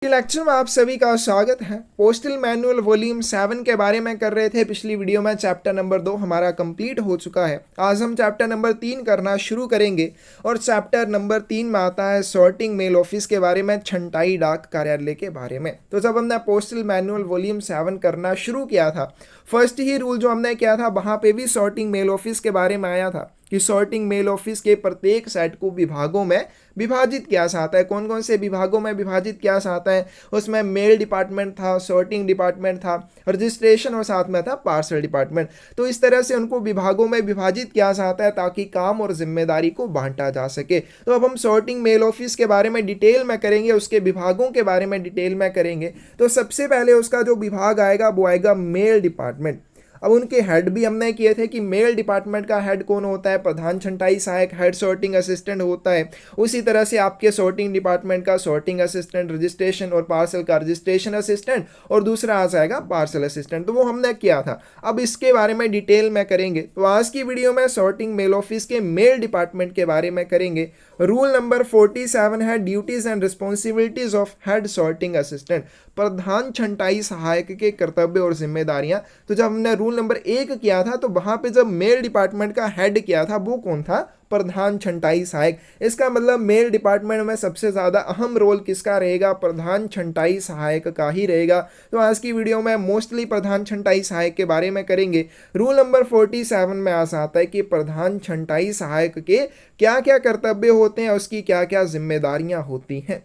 Lecture में आप सभी का स्वागत है। पोस्टल मैनुअल वॉल्यूम 7 के बारे में कर रहे थे। पिछली वीडियो में चैप्टर नंबर 2 हमारा कंप्लीट हो चुका है। आज हम चैप्टर नंबर 3 करना शुरू करेंगे और चैप्टर नंबर 3 में आता है सॉर्टिंग मेल ऑफिस के बारे में, छंटाई डाक कार्यालय के बारे में। तो जब हमने पोस्टल मैनुअल वॉल्यूम 7 करना शुरू किया था, फर्स्ट ही रूल जो हमने किया था वहाँ पे भी सॉर्टिंग मेल ऑफिस के बारे में आया था कि सॉर्टिंग मेल ऑफिस के प्रत्येक सेट को विभागों में विभाजित किया जाता है। कौन कौन से विभागों में विभाजित किया जाता है? उसमें मेल डिपार्टमेंट था, सॉर्टिंग डिपार्टमेंट था, रजिस्ट्रेशन और साथ में था पार्सल डिपार्टमेंट। तो इस तरह से उनको विभागों में विभाजित किया जाता है ताकि काम और जिम्मेदारी को बांटा जा सके। तो अब हम सॉर्टिंग मेल ऑफिस के बारे में डिटेल में करेंगे, उसके विभागों के बारे में डिटेल में करेंगे। तो सबसे पहले उसका जो विभाग आएगा वो आएगा मेल डिपार्टमेंट। अब उनके हेड भी हमने किए थे कि मेल डिपार्टमेंट का हेड कौन होता है? प्रधान छंटाई सहायक, हेड सॉर्टिंग असिस्टेंट होता है। उसी तरह से आपके सॉर्टिंग डिपार्टमेंट का सॉर्टिंग असिस्टेंट, रजिस्ट्रेशन और पार्सल का रजिस्ट्रेशन असिस्टेंट, और दूसरा आ जाएगा पार्सल असिस्टेंट। तो वो हमने किया था। अब इसके बारे में डिटेल में करेंगे। तो आज की वीडियो में सॉर्टिंग मेल ऑफिस के मेल डिपार्टमेंट के बारे में करेंगे। रूल नंबर 47 है duties and responsibilities of head sorting assistant, प्रधान छंटाई सहायक के कर्तव्य और जिम्मेदारियां। तो जब हमने रूल नंबर 1 किया था तो वहां पे जब मेल डिपार्टमेंट का हेड किया था वो कौन था? प्रधान छंटाई सहायक। इसका मतलब मेल डिपार्टमेंट में सबसे ज्यादा अहम रोल किसका रहेगा? प्रधान छंटाई सहायक का ही रहेगा। तो आज की वीडियो में मोस्टली प्रधान छंटाई सहायक के बारे में करेंगे। रूल नंबर 47 में आ जाता है कि प्रधान छंटाई सहायक के क्या क्या कर्तव्य होते हैं, उसकी क्या क्या जिम्मेदारियां होती हैं।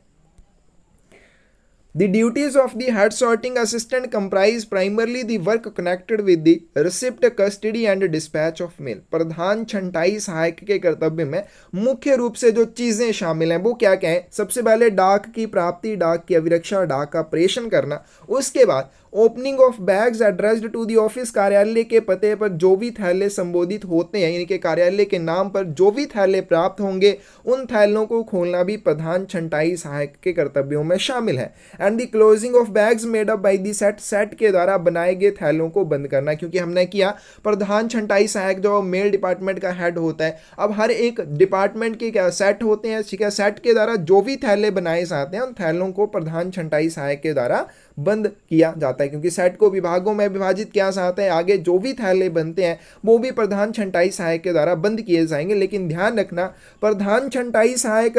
The duties of the head sorting assistant comprise primarily the work connected with the receipt, custody and dispatch of mail. प्रधान छंटाई सहायक के कर्तव्य में मुख्य रूप से जो चीजें शामिल हैं वो क्या क्या है? सबसे पहले डाक की प्राप्ति, डाक की अभिरक्षा, डाक का प्रेषण करना। उसके बाद opening of bags addressed to the office, कार्यालय के पते पर जो भी थैले संबोधित होते हैं, यानी कि कार्यालय के नाम पर जो भी थैले प्राप्त होंगे उन थैलों को खोलना भी प्रधान छंटाई सहायक के कर्तव्यों में शामिल है। And the closing of bags made up by the set, set के द्वारा बनाए गए थैलों को बंद करना। क्योंकि हमने किया प्रधान छंटाई सहायक जो मेल डिपार्टमेंट का हेड होता है, अब हर एक डिपार्टमेंट के क्या सेट होते हैं, ठीक है। सेट के द्वारा जो भी थैले बनाए जाते हैं उन थैलों को प्रधान छंटाई सहायक के द्वारा बंद किया जाता है। क्योंकि सेट को विभागों में विभाजित किया जाता है, आगे जो भी थैले बनते हैं वो भी प्रधान छंटाई सहायक के द्वारा बंद किए जाएंगे। लेकिन ध्यान रखना, प्रधान छंटाई सहायक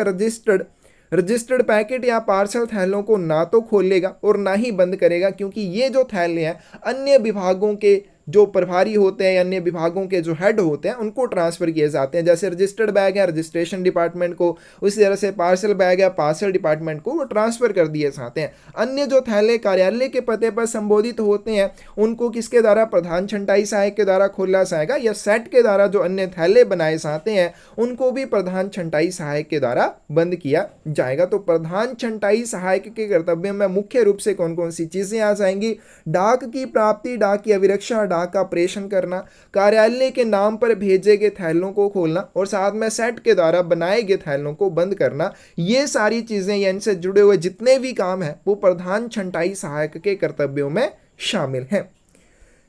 रजिस्टर्ड पैकेट या पार्सल थैलों को ना तो खोलेगा और ना ही बंद करेगा, क्योंकि ये जो थैले हैं अन्य विभागों के जो प्रभारी होते हैं, अन्य विभागों के जो हेड होते हैं उनको ट्रांसफर किए जाते हैं। जैसे रजिस्टर्ड बैग है रजिस्ट्रेशन डिपार्टमेंट को, उसी तरह से पार्सल बैग है पार्सल डिपार्टमेंट को वो ट्रांसफर कर दिए जाते हैं। अन्य जो थैले कार्यालय के पते पर संबोधित होते हैं उनको किसके द्वारा? प्रधान छंटाई सहायक के द्वारा खोला जाएगा, या सेट के द्वारा जो अन्य थैले बनाए जाते हैं उनको भी प्रधान छंटाई सहायक के द्वारा बंद किया जाएगा। तो प्रधान छंटाई सहायक के कर्तव्य में मुख्य रूप से कौन कौन सी चीजें आ जाएंगी? डाक की प्राप्ति, डाक की अभिरक्षा, डाक का प्रेषण करना, कार्यालय के नाम पर भेजे गए थैलों को खोलना और साथ में सेट के द्वारा बनाए गए थैलों को बंद करना। ये सारी चीजें या इनसे जुड़े हुए जितने भी काम हैं वो प्रधान छंटाई सहायक के कर्तव्यों में शामिल हैं।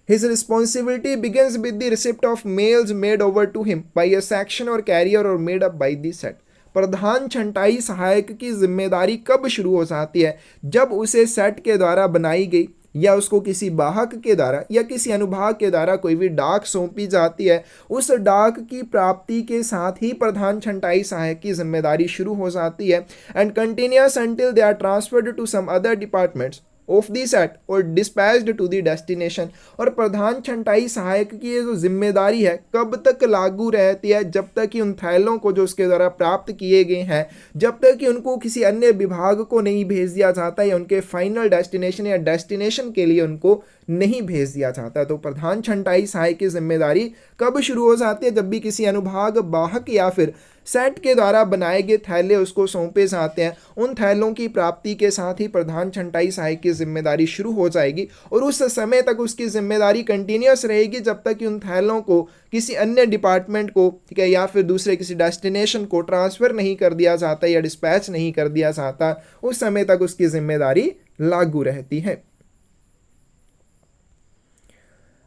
His responsibility begins with the receipt of mails made over to him by a section or carrier or made up by the set. प्रधान छंटाई सहायक की जिम्मेदारी कब शुरू हो जाती है? जब उसे सेट के द्वारा बनाई गई या उसको किसी वाहक के द्वारा या किसी अनुभाग के द्वारा कोई भी डाक सौंपी जाती है, उस डाक की प्राप्ति के साथ ही प्रधान छंटाई सहायक की जिम्मेदारी शुरू हो जाती है। And continuous until they are transferred to some other departments of the set और डिस्पैच्ड टू दी डेस्टिनेशन। और प्रधान छंटाई सहायक की ये जो जिम्मेदारी है कब तक लागू रहती है? जब तक कि उन थैलों को जो उसके द्वारा प्राप्त किए गए हैं, जब तक कि उनको किसी अन्य विभाग को नहीं भेज दिया जाता या उनके फाइनल डेस्टिनेशन या डेस्टिनेशन के लिए उनको नहीं भेज दिया जाता। तो प्रधान छंटाई सहायक की जिम्मेदारी कब शुरू हो जाती है? जब भी किसी अनुभाग, वाहक या फिर सेट के द्वारा बनाए गए थैले उसको सौंपे जाते हैं, उन थैलों की प्राप्ति के साथ ही प्रधान छंटाई सहायक की जिम्मेदारी शुरू हो जाएगी और उस समय तक उसकी जिम्मेदारी कंटिन्यूअस रहेगी जब तक कि उन थैलों को किसी अन्य डिपार्टमेंट को, ठीक है, या फिर दूसरे किसी डेस्टिनेशन को ट्रांसफर नहीं कर दिया जाता या डिस्पैच नहीं कर दिया जाता, उस समय तक उसकी जिम्मेदारी लागू रहती है।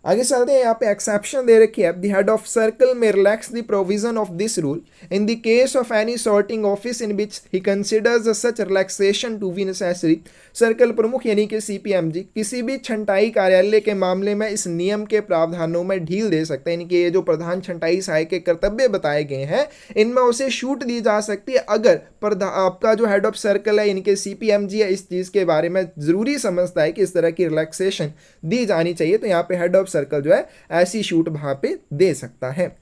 आगे चलते हैं, यहाँ पे एक्सेप्शन दे रखी है, द हेड ऑफ सर्कल में relax the provision of this rule in the case of any sorting office in which he considers such relaxation to be necessary. Circle प्रमुख यानी कि सीपीएमजी किसी भी छंटाई कार्यालय के मामले में इस नियम के प्रावधानों में ढील दे सकते हैं, यानी कि ये जो प्रधान छंटाई सहायक के कर्तव्य बताए गए हैं इनमें उसे छूट दी जा सकती है अगर आपका जो हेड ऑफ सर्कल है यानी कि सीपीएमजी है इस चीज़ के बारे में ज़रूरी समझता है कि इस तरह की रिलैक्सेशन दी जानी चाहिए, तो यहाँ पे हेड ऑफ सर्कल जो है ऐसी छूट वहाँ पे दे सकता है।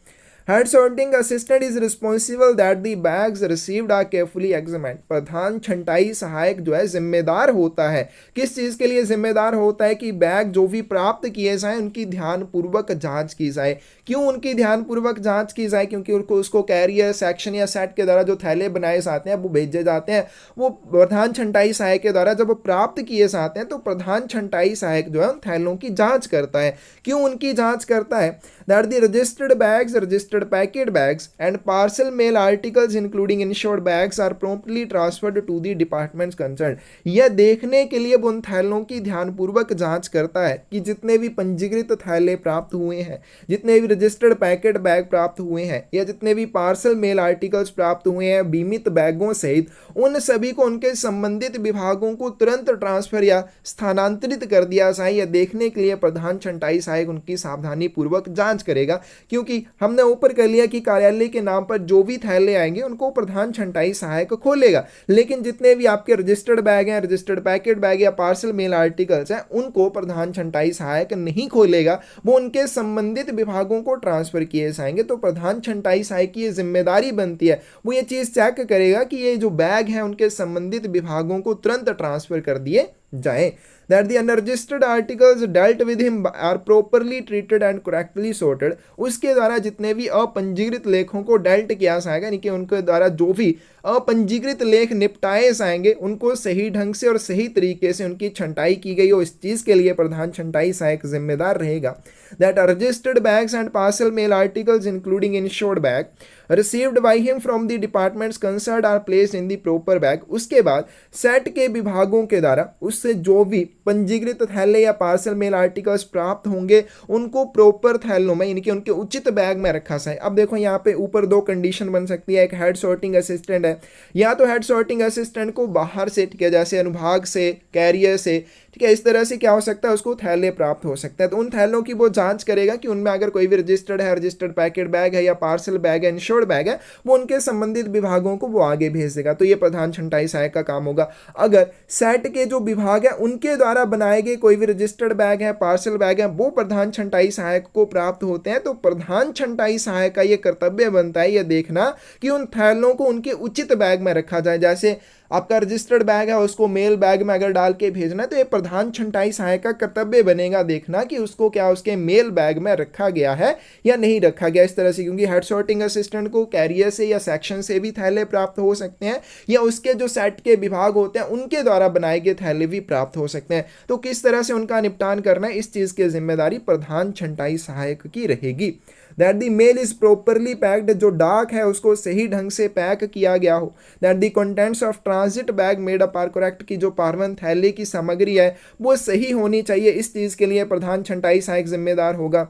Head sorting assistant is responsible that the bags received are carefully examined. प्रधान छंटाई सहायक जो है जिम्मेदार होता है, किस चीज़ के लिए जिम्मेदार होता है कि बैग जो भी प्राप्त किए जाएं उनकी ध्यानपूर्वक जांच की जाए। क्यों उनकी ध्यानपूर्वक जांच की जाए? क्योंकि उसको कैरियर सेक्शन या सेट के द्वारा जो थैले बनाए जाते हैं वो भेजे जाते हैं, वो प्रधान छंटाई सहायक के द्वारा जब प्राप्त किए जाते हैं तो प्रधान छंटाई सहायक जो है उन थैलों की जाँच करता है। क्यों उनकी जाँच करता है? That the registered bags, registered packet bags and parcel mail articles including insured bags are promptly transferred to the departments concern. यह देखने के लिए उन थैलों की ध्यानपूर्वक जांच करता है कि जितने भी पंजीकृत थैले प्राप्त हुए हैं, जितने भी रजिस्टर्ड पैकेट बैग प्राप्त हुए हैं या जितने भी पार्सल मेल आर्टिकल्स प्राप्त हुए हैं बीमित बैगों सहित, उन सभी को उनके संबंधित विभागों को तुरंत ट्रांसफर या स्थानांतरित कर दिया जाए। यह देखने के लिए प्रधान छंटाई सहायक उनकी सावधानी पूर्वक जांच करेगा, क्योंकि हमने ऊपर कर लिया कि कार्यालय के नाम पर जो भी थैले आएंगे उनको प्रधान छंटाई सहायक खोलेगा, लेकिन जितने भी आपके रजिस्टर्ड बैग हैं, रजिस्टर्ड पैकेट बैग या पार्सल मेल आर्टिकल्स हैं उनको प्रधान छंटाई सहायक नहीं खोलेगा, वो उनके संबंधित विभागों को ट्रांसफर किए जाएंगे। तो प्रधान छंटाई सहायक की ये जिम्मेदारी बनती है, वो ये चीज़ चेक करेगा कि ये जो बैग हैं उनके संबंधित विभागों को तुरंत ट्रांसफर कर दिए जाए। That the unregistered articles dealt with him are properly treated and correctly sorted। उसके द्वारा जितने भी अपंजीकृत लेखों को डेल्ट किया जाएगा, यानी कि उनके द्वारा जो भी अपंजीकृत लेख निपटाए जाएंगे उनको सही ढंग से और सही तरीके से उनकी छंटाई की गई हो, इस चीज़ के लिए प्रधान छंटाई सहायक जिम्मेदार रहेगा। That registered bags and parcel mail articles including insured bag received by him from the departments concerned are placed in the proper bag. उसके बाद सेट के विभागों के द्वारा उससे जो भी पंजीकृत थैले या पार्सल मेल आर्टिकल्स प्राप्त होंगे उनको प्रॉपर थैलों में यानी कि उनके उचित बैग में रखा जाए। अब देखो यहाँ पे ऊपर दो कंडीशन बन सकती है, एक हेड सॉर्टिंग असिस्टेंट है, या तो हेड सॉर्टिंग असिस्टेंट को बाहर से, ठीक है, जैसे अनुभाग से, कैरियर से, ठीक है, इस तरह से क्या हो सकता है उसको थैले प्राप्त हो सकता है, तो उन थैलों की वो जांच करेगा कि उनमें अगर कोई भी रजिस्टर्ड है, रजिस्टर्ड पैकेट बैग है या पार्सल बैग है, इंश्योर्ड बैग है, वो उनके संबंधित विभागों को वो आगे भेज देगा। तो ये प्रधान छंटाई सहायक का काम होगा। अगर सेट के जो विभाग है उनके द्वारा बनाए गए कोई भी रजिस्टर्ड बैग है, पार्सल बैग है, वो प्रधान छंटाई सहायक को प्राप्त होते हैं, तो प्रधान छंटाई सहायक का ये कर्तव्य बनता है यह देखना कि उन थैलों को उनके उचित बैग में रखा जाए। जैसे आपका रजिस्टर्ड बैग है उसको मेल बैग में अगर डाल के भेजना है तो ये प्रधान छंटाई सहायक का कर्तव्य बनेगा देखना कि उसको क्या उसके मेल बैग में रखा गया है या नहीं रखा गया, इस तरह से, क्योंकि हेड सॉर्टिंग असिस्टेंट को कैरियर से या सेक्शन से भी थैले प्राप्त हो सकते हैं या उसके जो सेट के विभाग होते हैं उनके द्वारा बनाए गए थैले भी प्राप्त हो सकते हैं। तो किस तरह से उनका निपटान करना है इस चीज़ की जिम्मेदारी प्रधान छंटाई सहायक की रहेगी। That the mail is properly packed, जो डाक है उसको सही ढंग से पैक किया गया हो। That the contents of transit bag made up are correct, की जो पार्वन थैले की सामग्री है वो सही होनी चाहिए, इस चीज़ के लिए प्रधान छंटाई सहायक जिम्मेदार होगा।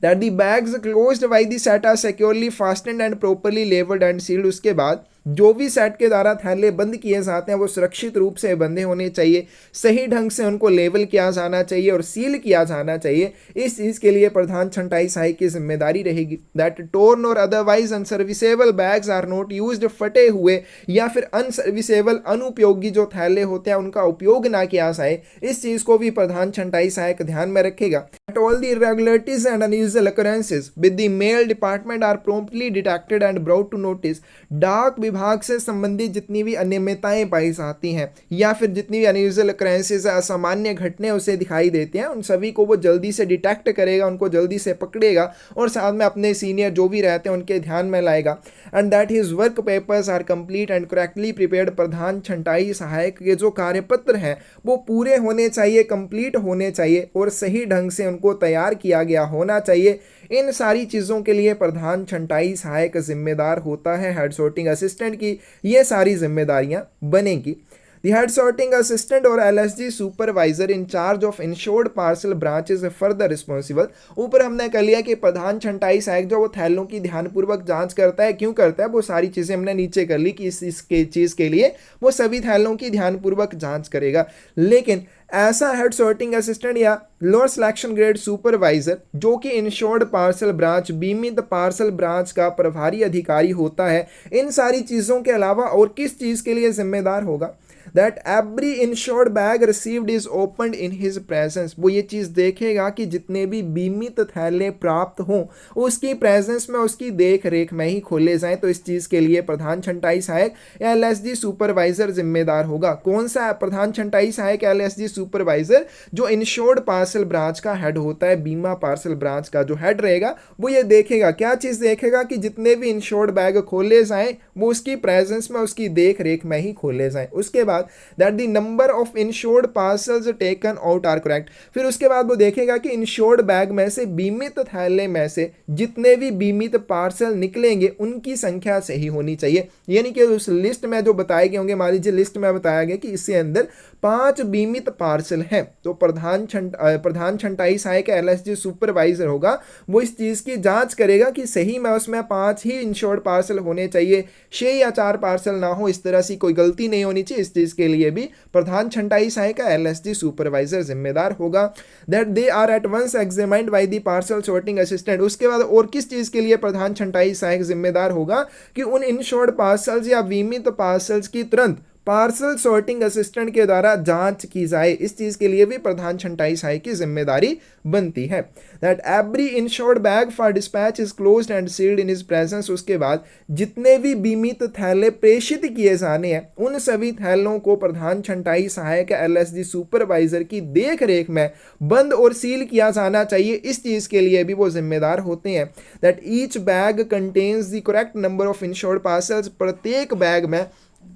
That the bags closed by the set are securely fastened and properly labeled and sealed। उसके बाद जो भी सेट के द्वारा थैले बंद किए जाते हैं वो सुरक्षित रूप से बंधे होने चाहिए, सही ढंग से उनको लेबल किया जाना चाहिए और सील किया जाना चाहिए, इस चीज़ के लिए प्रधान छंटाई सहायक की जिम्मेदारी रहेगी। That torn or otherwise unserviceable bags are not used, फटे हुए या फिर अनसर्विसेबल अनुपयोगी जो थैले होते हैं उनका उपयोग ना किया जाए, इस चीज़ को भी प्रधान छंटाई सहायक ध्यान में रखेगा। All the irregularities and unusual occurrences with the mail department are promptly detected and brought to notice। डाक विभाग से संबंधित जितनी भी अनियमितताएं पाई जाती हैं या फिर जितनी भी अनयूजुअल occurrences असामान्य घटने उसे दिखाई देते हैं, उन सभी को वो जल्दी से डिटेक्ट करेगा, उनको जल्दी से पकड़ेगा और साथ में अपने सीनियर जो भी रहते हैं उनके ध्यान में लाएगा। And that his work papers are complete and correctly prepared, प्रधान छंटाई सहायक के जो कार्यपत्र हैं वो पूरे होने चाहिए, कंप्लीट होने चाहिए और सही ढंग से उनको तैयार किया गया होना चाहिए। इन सारी चीज़ों के लिए प्रधान छंटाई सहायक जिम्मेदार होता है। हेड सॉर्टिंग असिस्टेंट की ये सारी जिम्मेदारियां बनेगी। The head sorting assistant और LSG supervisor in charge of insured parcel branch is further responsible. ऊपर हमने कर लिया कि प्रधान छंटाई सहायक जो वो थैलों की ध्यानपूर्वक जांच करता है, क्यों करता है, वो सारी चीजें हमने नीचे कर ली कि इस चीज के लिए वो सभी थैलों की ध्यानपूर्वक जांच करेगा। लेकिन ऐसा हेड सॉर्टिंग असिस्टेंट या लोअर सिलेक्शन ग्रेड सुपरवाइजर जो कि इंश्योर्ड पार्सल ब्रांच बीमित पार्सल ब्रांच का प्रभारी अधिकारी होता है, इन सारी चीज़ों के अलावा और किस चीज़ के लिए जिम्मेदार होगा? That every insured bag received is opened in his presence. वो ये चीज़ देखेगा कि जितने भी बीमित थैले प्राप्त हों उसकी प्रेजेंस में, उसकी देख रेख में ही खोले जाएं। तो इस चीज़ के लिए प्रधान छंटाई सहायक या LSG सुपरवाइजर जिम्मेदार होगा। कौन सा प्रधान छंटाई सहायक या LSG सुपरवाइजर? जो इंश्योर्ड पार्सल ब्रांच का हेड होता है, बीमा पार्सल ब्रांच का जो हेड रहेगा वो ये देखेगा, क्या चीज़ देखेगा कि जितने भी इंश्योर्ड बैग खोले जाएं वो उसकी प्रेजेंस में, उसकी देख रेख में ही खोले जाएं। उसके बाद that the number of insured parcels taken out are correct. फिर उसके बाद वो देखेगा कि इंश्योर्ड बैग में से, बीमित थैले में से जितने भी बीमित पार्सल निकलेंगे उनकी संख्या सही होनी चाहिए। यानी कि उस लिस्ट में जो बताए गए होंगे, मान लीजिए लिस्ट में बताया गया कि इसके अंदर 5 बीमित पार्सल हैं, तो प्रधान छंटाई सहायक LSG सुपरवाइजर होगा, वो इस चीज़ की जांच करेगा कि सही में उसमें 5 ही इंश्योर्ड पार्सल होने चाहिए, 6 या 4 पार्सल ना हो, इस तरह से कोई गलती नहीं होनी चाहिए। इस चीज़ के लिए भी प्रधान छंटाई सहायक LSG सुपरवाइजर जिम्मेदार होगा। That they are at once examined by the parcel sorting assistant. उसके बाद और किस चीज़ के लिए प्रधान छंटाई सहायक जिम्मेदार होगा कि उन इंश्योर्ड पार्सल्स या बीमित पार्सल्स की तुरंत पार्सल सॉर्टिंग असिस्टेंट के द्वारा जांच की जाए। इस चीज के लिए भी प्रधान छंटाई सहायक की जिम्मेदारी बनती है। That every insured bag for dispatch is closed and sealed in his presence. उसके बाद जितने भी बीमित थैले प्रेषित किए जाने हैं उन सभी थैलों को प्रधान छंटाई सहायक LSG सुपरवाइजर की देख रेख में बंद और सील किया जाना चाहिए। इस चीज के लिए भी वो जिम्मेदार होते हैं। That each bag contains the correct number of insured parcels. प्रत्येक बैग में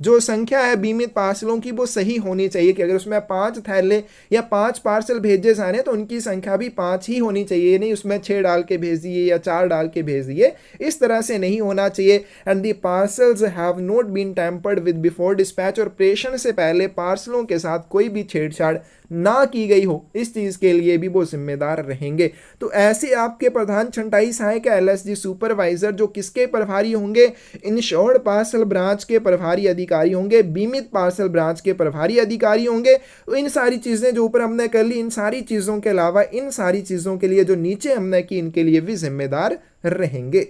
जो संख्या है बीमित पार्सलों की वो सही होनी चाहिए कि अगर उसमें 5 थैले या 5 पार्सल भेजे जाने तो उनकी संख्या भी 5 ही होनी चाहिए, नहीं उसमें 6 डाल के भेज दिए या 4 डाल के भेज दिए, इस तरह से नहीं होना चाहिए। And the parcels have not been tampered with before dispatch. और प्रेषण से पहले पार्सलों के साथ कोई भी छेड़छाड़ ना की गई हो, इस चीज़ के लिए भी वो जिम्मेदार रहेंगे। तो ऐसे आपके प्रधान छंटाई सहायक LSG सुपरवाइजर जो किसके प्रभारी होंगे? इंश्योर्ड पार्सल ब्रांच के प्रभारी अधिकारी होंगे, बीमित पार्सल ब्रांच के प्रभारी अधिकारी होंगे। तो इन सारी चीज़ें जो ऊपर हमने कर ली, इन सारी चीज़ों के अलावा इन सारी चीज़ों के लिए जो नीचे हमने की, इनके लिए भी जिम्मेदार रहेंगे।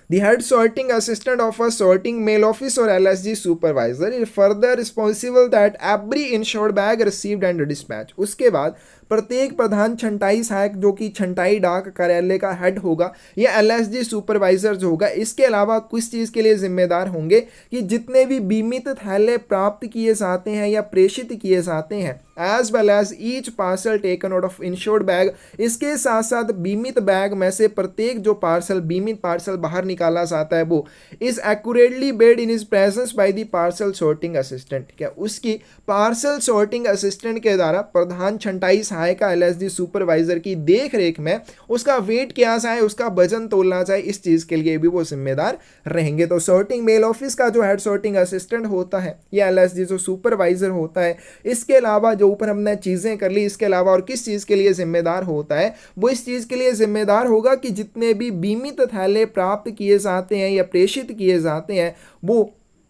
The head sorting assistant of a sorting mail office or LSG supervisor is further responsible that every insured bag received and dispatched। उसके बाद प्रत्येक प्रधान छंटाई सहायक जो कि छंटाई डाक कार्यालय का हेड होगा या LSG सुपरवाइजर जो होगा, इसके अलावा किस चीज़ के लिए जिम्मेदार होंगे कि जितने भी बीमित थैले प्राप्त किए जाते हैं या प्रेषित किए जाते हैं as well as each parcel taken out of insured bag, इसके साथ साथ बीमित बैग में से प्रत्येक जो पार्सल बीमित पार्सल बाहर निकाला जाता है वो is accurately bed in is presents by the parcel sorting assistant. क्या उसकी पार्सल सॉर्टिंग असिस्टेंट के द्वारा प्रधान छंटाई सहायक LSG सुपरवाइजर की देख रेख में उसका वेट किया जाए, उसका वजन तोलना जाए, इस चीज़ के लिए भी वो जिम्मेदार रहेंगे। तो सॉर्टिंग मेल ऑफिस का जो हेड सॉर्टिंग असिस्टेंट होता है या LSG जो सुपरवाइजर होता है, इसके अलावा जो ऊपर हमने चीज़ें कर ली, इसके अलावा और किस चीज़ के लिए जिम्मेदार होता है? वो इस चीज़ के लिए जिम्मेदार होगा कि जितने भी बीमित थैले प्राप्त किए जाते हैं या प्रेषित किए जाते हैं वो,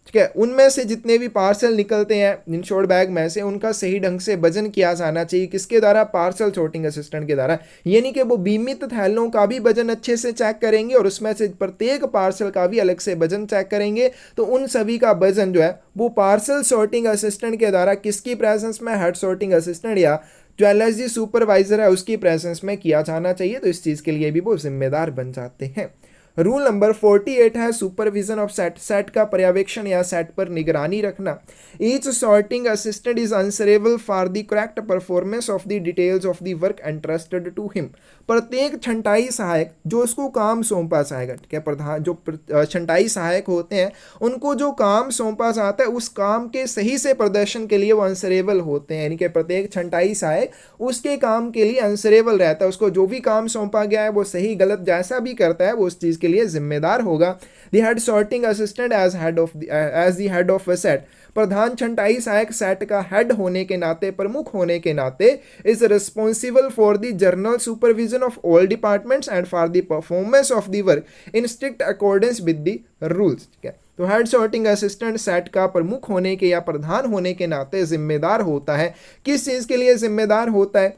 ठीक है, उनमें से जितने भी पार्सल निकलते हैं इंश्योर्ड बैग में से उनका सही ढंग से वजन किया जाना चाहिए। किसके द्वारा? पार्सल सॉर्टिंग असिस्टेंट के द्वारा। यानी कि वो बीमित थैलों का भी वजन अच्छे से चेक करेंगे और उसमें से प्रत्येक पार्सल का भी अलग से वजन चेक करेंगे। तो उन सभी का वजन जो है वो पार्सल सॉर्टिंग असिस्टेंट के द्वारा किसकी प्रेजेंस में? हेड सॉर्टिंग असिस्टेंट या जो LSG सुपरवाइजर है उसकी प्रेजेंस में किया जाना चाहिए। तो इस चीज़ के लिए भी वो जिम्मेदार बन जाते हैं। रूल नंबर 48 है सुपरविजन ऑफ सेट। सेट का पर्यवेक्षण या सेट पर निगरानी रखना। Each sorting assistant is answerable for the correct performance of the details of the work entrusted to him. प्रत्येक छंटाई सहायक जो उसको काम सौंपा जाएगा, ठीक है, प्रधान जो छंटाई सहायक होते हैं उनको जो काम सौंपा जाता है उस काम के सही से प्रदर्शन के लिए वो आंसरेबल होते हैं। यानी कि प्रत्येक छंटाई सहायक उसके काम के लिए आंसरेबल रहता है, उसको जो भी काम सौंपा गया है वो सही गलत जैसा भी करता है वो उस चीज़ के लिए जिम्मेदार होगा। The head sorting assistant as the head of a set, प्रधान छंटाई सहायक सेट का हेड होने के नाते, प्रमुख होने के नाते, is responsible for the journal supervision of all departments and for the performance of the work in strict accordance with the rules. ठीक है, तो हेड सॉर्टिंग असिस्टेंट सेट का प्रमुख होने के या प्रधान होने के नाते जिम्मेदार होता है। किस चीज़ के लिए जिम्मेदार होता है?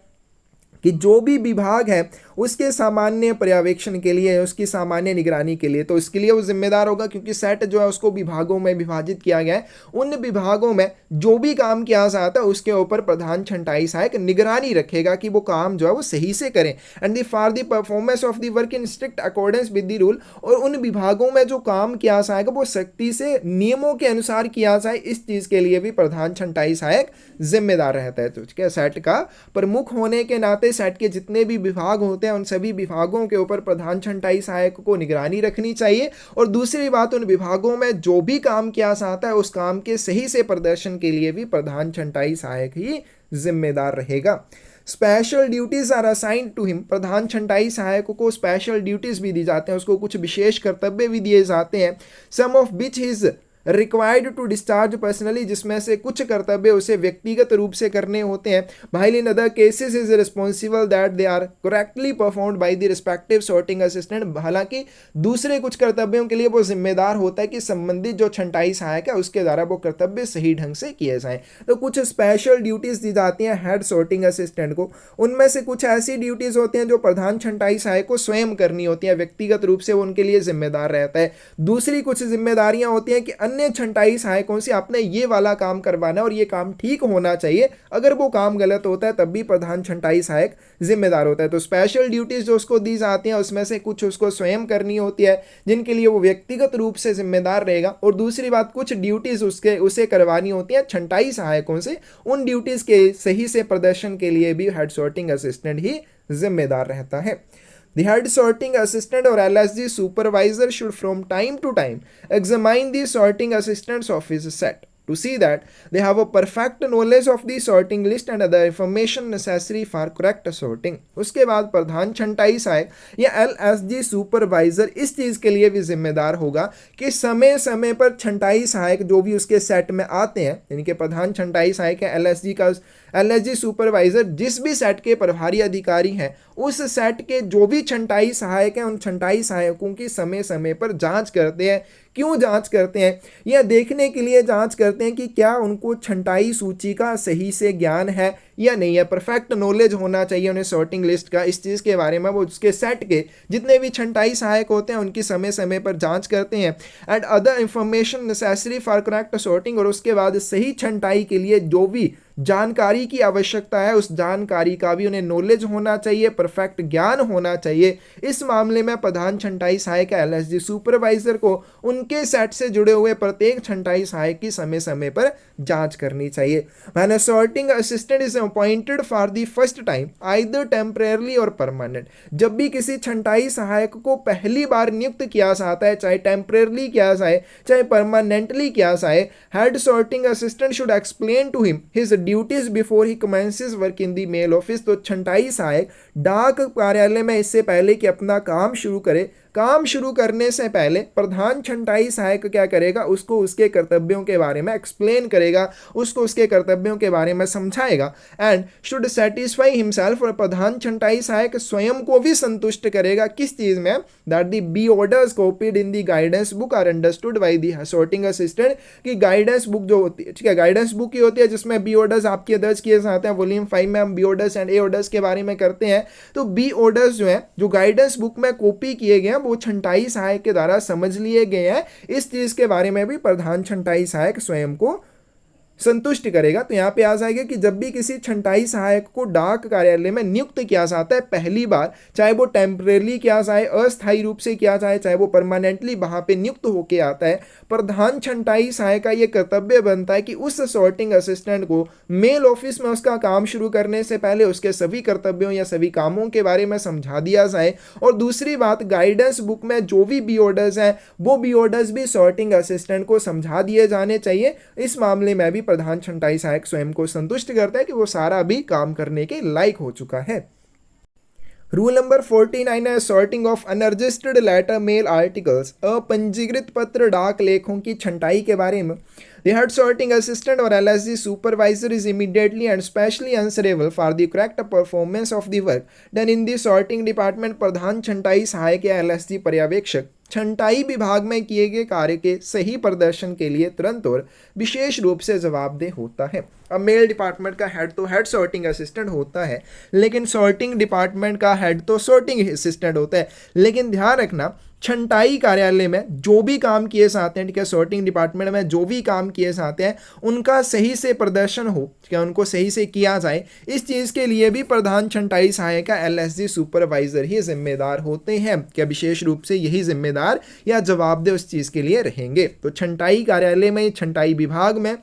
कि जो भी विभाग है उसके सामान्य पर्यवेक्षण के लिए, उसकी सामान्य निगरानी के लिए, तो इसके लिए वो जिम्मेदार होगा, क्योंकि सेट जो है उसको विभागों में विभाजित किया गया है। उन विभागों में जो भी काम किया जाता है उसके ऊपर प्रधान छंटाई सहायक निगरानी रखेगा कि वो काम जो है वो सही से करें। And the for the performance of the work in strict accordance with the rule, और उन विभागों में जो काम किया जाएगा वो सख्ती से नियमों के अनुसार किया जाए, इस चीज़ के लिए भी प्रधान छंटाई सहायक जिम्मेदार रहता है। तो क्या सेट का प्रमुख होने के नाते सेट के जितने भी विभाग होते हैं उन सभी विभागों के ऊपर प्रधान छंटाई सहायक को निगरानी रखनी चाहिए। और दूसरी बात, उन विभागों में जो भी काम किया जाता है उस काम के सही से प्रदर्शन के लिए भी प्रधान छंटाई सहायक ही जिम्मेदार रहेगा। Special duties are assigned to him, प्रधान छंटाई सहायक को स्पेशल ड्यूटीज भी दी जाते हैं, उसको कुछ विशेष कर्तव्य भी दिए जाते हैं। Some of which his required to discharge personally, जिसमें से कुछ कर्तव्य उसे व्यक्तिगत रूप से करने होते हैं। While in other cases is responsible that they are correctly performed by the respective sorting assistant, हालांकि दूसरे कुछ कर्तव्यों के लिए वो जिम्मेदार होता है कि संबंधित जो छंटाई सहायक है उसके द्वारा वो कर्तव्य सही ढंग से किए जाएं। तो कुछ स्पेशल ड्यूटीज दी जाती हैं हेड सॉर्टिंग असिस्टेंट को। उनमें से कुछ ऐसी ड्यूटीज होती हैं जो प्रधान छंटाई सहायक को स्वयं करनी होती है, व्यक्तिगत रूप से वो उनके लिए जिम्मेदार रहता है। दूसरी कुछ जिम्मेदारियां होती हैं कि अन्य छंटाई सहायकों से आपने ये वाला काम करवाना और ये काम ठीक होना चाहिए, अगर वो काम गलत होता है तब भी प्रधान छंटाई सहायक जिम्मेदार होता है। तो स्पेशल ड्यूटीज जो उसको दी जाती हैं उसमें से कुछ उसको स्वयं करनी होती है जिनके लिए वो व्यक्तिगत रूप से जिम्मेदार रहेगा, और दूसरी बात कुछ ड्यूटीज उसे करवानी होती हैं छंटाई सहायकों से, उन ड्यूटीज के सही से प्रदर्शन के लिए भी हेड सॉर्टिंग असिस्टेंट ही जिम्मेदार रहता है। The head sorting assistant or LSG supervisor should from time to time examine the sorting assistant's office set to see that they have a perfect knowledge of the sorting list and other information necessary for correct sorting। उसके बाद प्रधान छंटाई सहायक या LSG supervisor इस चीज़ के लिए भी जिम्मेदार होगा कि समय समय पर छंटाई सहायक जो भी उसके सेट में आते हैं, यानी कि प्रधान छंटाई सहायक है LSG सुपरवाइजर जिस भी सेट के प्रभारी अधिकारी हैं उस सेट के जो भी छंटाई सहायक हैं उन छंटाई सहायकों की समय समय पर जांच करते हैं। क्यों जांच करते हैं? यह देखने के लिए जांच करते हैं कि क्या उनको छंटाई सूची का सही से ज्ञान है या नहीं है, परफेक्ट नॉलेज होना चाहिए उन्हें सॉर्टिंग लिस्ट का, इस चीज़ के बारे में वो उसके सेट के जितने भी छंटाई सहायक होते हैं उनकी समय समय पर जांच करते हैं। And other information necessary for correct sorting, और उसके बाद सही छंटाई के लिए जो भी जानकारी की आवश्यकता है उस जानकारी का भी उन्हें नॉलेज होना चाहिए, परफेक्ट ज्ञान होना चाहिए। इस मामले में प्रधान छंटाई सहायक LSG सुपरवाइजर को उनके सेट से जुड़े हुए प्रत्येक छंटाई सहायक की समय समय पर जांच करनी चाहिए। When a sorting assistant is appointed for the first time either temporarily or permanent, जब भी किसी छंटाई सहायक को पहली बार नियुक्त किया जाता है, चाहे टेम्परेरली किया जाए चाहे परमानेंटली किया जाए, head sorting assistant should explain to him his duties before he commences work in the mail office. तो छंटाई सहायक डाक कार्यालय में इससे पहले कि अपना काम शुरू करे, काम शुरू करने से पहले प्रधान छंटाई सहायक क्या करेगा, उसको उसके कर्तव्यों के बारे में एक्सप्लेन करेगा, उसको उसके कर्तव्यों के बारे में समझाएगा। एंड शुड सेटिस्फाई हिमसेल्फ, और प्रधान छंटाई सहायक स्वयं को भी संतुष्ट करेगा किस चीज़ में, that the B orders copied in the guidance book are understood by the sorting assistant, कि गाइडेंस बुक जो होती है, ठीक है, गाइडेंस बुक ही होती है जिसमें बी ऑर्डर्स आपके दर्ज किए जाते हैं। वॉल्यूम 5 में हम B orders and A orders के बारे में करते हैं। तो बी ऑर्डर्स जो है जो गाइडेंस बुक में कॉपी किए गए हैं वो छंटाई सहायक के द्वारा समझ लिए गए हैं। इस चीज के बारे में भी प्रधान छंटाई सहायक स्वयं को संतुष्ट करेगा। तो यहाँ पे आ जाएगा कि जब भी किसी छंटाई सहायक को डाक कार्यालय में नियुक्त किया जाता है पहली बार, चाहे वो टेम्परेरली किया जाए, अस्थायी रूप से किया जाए, चाहे वो परमानेंटली वहाँ पे नियुक्त होके आता है, प्रधान छंटाई सहायक का ये कर्तव्य बनता है कि उस सॉर्टिंग असिस्टेंट को मेल ऑफिस में उसका काम शुरू करने से पहले उसके सभी कर्तव्यों या सभी कामों के बारे में समझा दिया जाए। और दूसरी बात, गाइडेंस बुक में जो भी बी ऑर्डर्स हैं वो बी ऑर्डर्स भी सॉर्टिंग असिस्टेंट को समझा दिए जाने चाहिए। इस मामले में भी प्रधान छंटाई सहायक स्वयं को संतुष्ट करता है कि वो सारा भी काम करने के लायक हो चुका है। रूल नंबर 49 है sorting of unregistered letter mail articles. अपंजीकृत पत्र डाक लेखों की छंटाई के बारे में The head sorting assistant or LSD supervisor is immediately and specially answerable for the correct performance of the work done in the sorting department। प्रधान छंटाई सहायक या LSD पर्यवेक्षक छंटाई विभाग में किए गए कार्य के सही प्रदर्शन के लिए तुरंत और विशेष रूप से जवाबदेह होता है। अब मेल डिपार्टमेंट का हेड तो हेड सॉर्टिंग असिस्टेंट होता है, लेकिन सॉर्टिंग डिपार्टमेंट का हेड तो सॉर्टिंग असिस्टेंट होता है। लेकिन ध्यान रखना, छंटाई कार्यालय में जो भी काम किए जाते हैं, ठीक है, सॉर्टिंग डिपार्टमेंट में जो भी काम किए जाते हैं उनका सही से प्रदर्शन हो, क्या उनको सही से किया जाए, इस चीज़ के लिए भी प्रधान छंटाई सहायक LSD सुपरवाइजर ही जिम्मेदार होते हैं। क्या विशेष रूप से यही जिम्मेदार या जवाबदेह उस चीज़ के लिए रहेंगे। तो छंटाई कार्यालय में, छंटाई विभाग में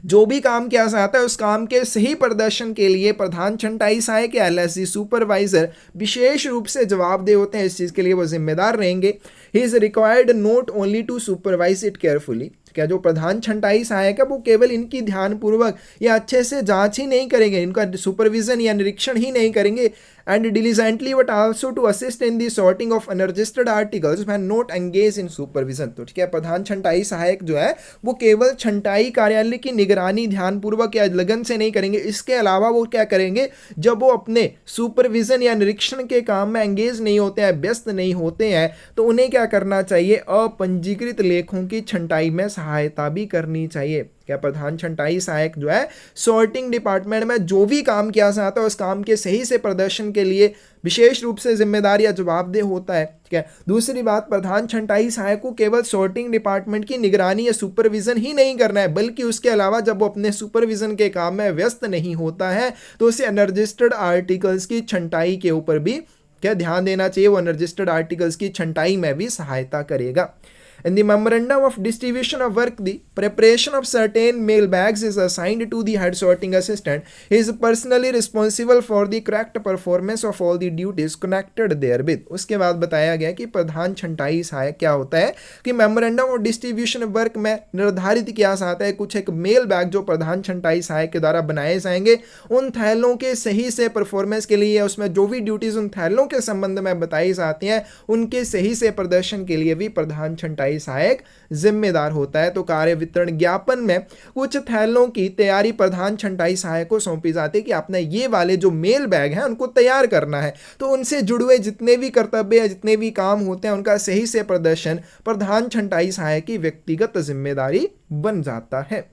जो भी काम किया जाता है उस काम के सही प्रदर्शन के लिए प्रधान छंटाई सहायक या LSD सुपरवाइजर विशेष रूप से जवाबदेह होते हैं। इस चीज़ के लिए वो जिम्मेदार रहेंगे। He is required not only to supervise it carefully. क्या जो प्रधान छंटाई सहायक है वो केवल इनकी ध्यानपूर्वक या अच्छे से जांच ही नहीं करेंगे, इनका सुपरविजन या निरीक्षण ही नहीं करेंगे, and diligently but also to assist in the sorting of unregistered articles when not engage in supervision. तो ठीक है, प्रधान छंटाई सहायक जो है वो केवल छंटाई कार्यालय की निगरानी ध्यानपूर्वक या लगन से नहीं करेंगे, इसके अलावा वो क्या करेंगे, जब वो अपने सुपरविजन या निरीक्षण के काम में एंगेज नहीं होते हैं, व्यस्त नहीं होते हैं, तो उन्हें क्या करना चाहिए, अपंजीकृत लेखों की छंटाई में सहायता भी करनी चाहिए। क्या प्रधान छंटाई सहायक जो है सॉर्टिंग डिपार्टमेंट में जो भी काम किया जाता है उस काम के सही से प्रदर्शन के लिए विशेष रूप से जिम्मेदार या जवाबदेह होता है। ठीक है, दूसरी बात, प्रधान छंटाई सहायक को केवल सॉर्टिंग डिपार्टमेंट की निगरानी या सुपरविजन ही नहीं करना है, बल्कि उसके अलावा जब वो अपने सुपरविजन के काम में व्यस्त नहीं होता है तो उसे अनरजिस्टर्ड आर्टिकल्स की छंटाई के ऊपर भी क्या ध्यान देना चाहिए, वो अनरजिस्टर्ड आर्टिकल्स की छंटाई में भी सहायता करेगा। In the memorandum of distribution of work, the preparation of certain mail bags is assigned to the head sorting assistant. He is personally responsible for the correct performance of all the duties connected therewith. उसके बाद बताया गया कि प्रधान छंटाई सहायक क्या होता है कि मेमोरेंडम ऑफ डिस्ट्रीब्यूशन वर्क में निर्धारित किया जाता है कुछ एक मेल बैग जो प्रधान छंटाई सहायक के द्वारा बनाए जाएंगे, उन थैलों के सही से परफॉर्मेंस के लिए, उसमें जो भी ड्यूटीज उन थैलों के संबंध में बताई जाती हैं उनके सही से प्रदर्शन के लिए भी प्रधान छंटाई सहायक जिम्मेदार होता है। तो कार्य वितरण ज्ञापन में कुछ थैलों की तैयारी प्रधान छंटाई सहायक को सौंपी जाती है कि आपने ये वाले जो मेल बैग हैं उनको तैयार करना है, तो उनसे जुड़े हुए जितने भी कर्तव्य या जितने भी काम होते हैं उनका सही से प्रदर्शन प्रधान छंटाई सहायक की व्यक्तिगत जिम्मेदारी बन जाता है।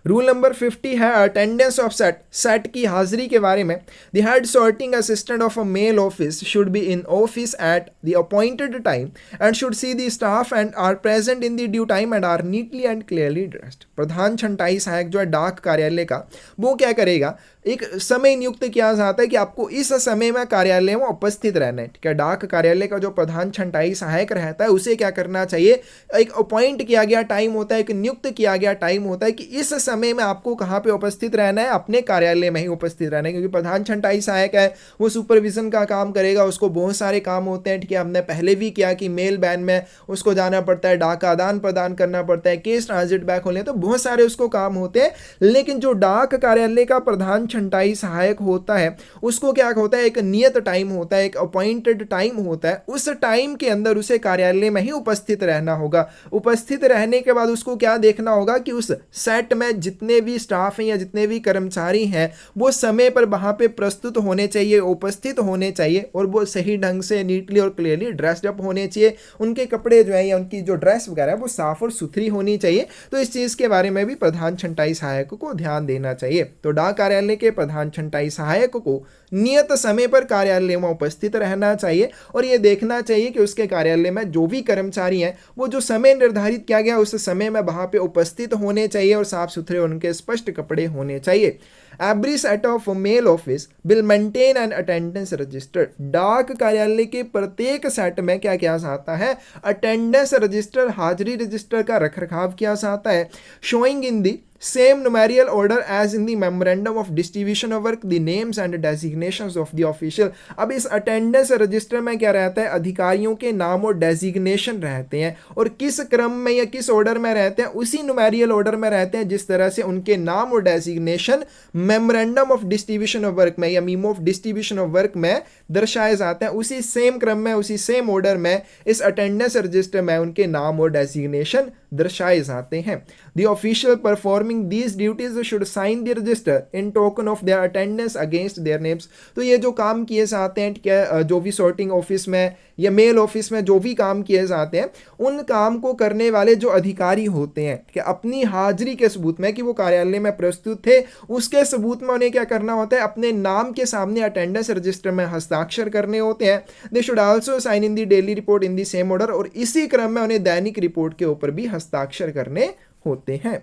रूल नंबर 50 है अटेंडेंस ऑफ सेट। सेट की हाजिरी के बारे में, the head sorting assistant of a mail office should be in office at the appointed time and should see the staff and are present in the due time and are neatly and clearly dressed. प्रधान छंटाई सहायक जो है डाक कार्यालय का, वो क्या करेगा, एक समय नियुक्त किया जाता है कि आपको इस समय में कार्यालय में उपस्थित रहना है। ठीक है, डाक कार्यालय का जो प्रधान छंटाई सहायक रहता है उसे क्या करना चाहिए, एक अपॉइंट किया गया टाइम होता है, एक नियुक्त किया गया टाइम होता है कि इस समय में आपको कहाँ पे उपस्थित रहना है, अपने कार्यालय में ही उपस्थित रहना है। क्योंकि प्रधान छंटाई सहायक है वो सुपरविजन का काम करेगा, उसको बहुत सारे काम होते हैं। ठीक है, हमने पहले भी किया कि मेल बैन में उसको जाना पड़ता है, डाक आदान प्रदान करना पड़ता है, केस ट्रांजिट बैक होने, तो बहुत सारे उसको काम होते हैं। लेकिन जो डाक कार्यालय का प्रधान छंटाई सहायक होता है उसको क्या होता है, एक नियत टाइम होता है, एक अपॉइंटेड टाइम होता है, उस टाइम के अंदर उसे कार्यालय में ही उपस्थित रहना होगा। उपस्थित रहने के बाद उसको क्या देखना होगा कि उस सेट में जितने भी स्टाफ हैं या जितने भी कर्मचारी हैं वो समय पर वहां पे प्रस्तुत होने चाहिए, उपस्थित होने चाहिए, और वो सही ढंग से नीटली और क्लियरली ड्रेस्ड अप होने चाहिए। उनके कपड़े जो है या उनकी जो ड्रेस वगैरह है वो साफ और सुथरी होनी चाहिए। तो इस चीज के बारे में भी प्रधान छंटाई सहायक को ध्यान देना चाहिए। तो डाक कार्यालय के प्रधान छंटाई सहायक को नियत समय पर कार्यालय में उपस्थित रहना चाहिए और यह देखना चाहिए कि उसके कार्यालय में जो भी कर्मचारी हैं वो जो समय निर्धारित किया गया उस समय में वहां पे उपस्थित होने चाहिए और साफ सुथरे उनके स्पष्ट कपड़े होने चाहिए। Every set of mail office will maintain an attendance register. डाक कार्यालय के प्रत्येक सेट में क्या किया जाता है, अटेंडेंस रजिस्टर, हाजिरी रजिस्टर का रखरखाव किया जाता है। Showing in the same numerical order as in the memorandum of distribution of work, the names and designations of the official। अब इस अटेंडेंस रजिस्टर में क्या रहता है, अधिकारियों के नाम और डेजिग्नेशन रहते हैं, और किस क्रम में या किस ऑर्डर में रहते हैं, उसी न्यूमेरिकल ऑर्डर में रहते हैं जिस तरह से उनके नाम और designation memorandum of distribution of work में या memo of distribution of work में दर्शाए जाते हैं। उसी सेम क्रम में, उसी सेम ऑर्डर में इस अटेंडेंस रजिस्टर में उनके नाम और डेजिग्नेशन दर्शाए जाते हैं। The official performing these duties should sign the register in token of their attendance against their names। तो ये जो काम किए जाते हैं, क्या जो भी सॉर्टिंग ऑफिस में या मेल ऑफिस में जो भी काम किए जाते हैं, उन काम को करने वाले जो अधिकारी होते हैं कि अपनी हाजिरी के सबूत में कि वो कार्यालय में प्रस्तुत थे, उसके सबूत में उन्हें क्या करना होता है, अपने नाम के सामने अटेंडेंस रजिस्टर में हस्ताक्षर करने होते हैं। They should also sign in the daily report in the same order, और इसी क्रम में उन्हें दैनिक रिपोर्ट के ऊपर भी हस्ताक्षर करने होते हैं।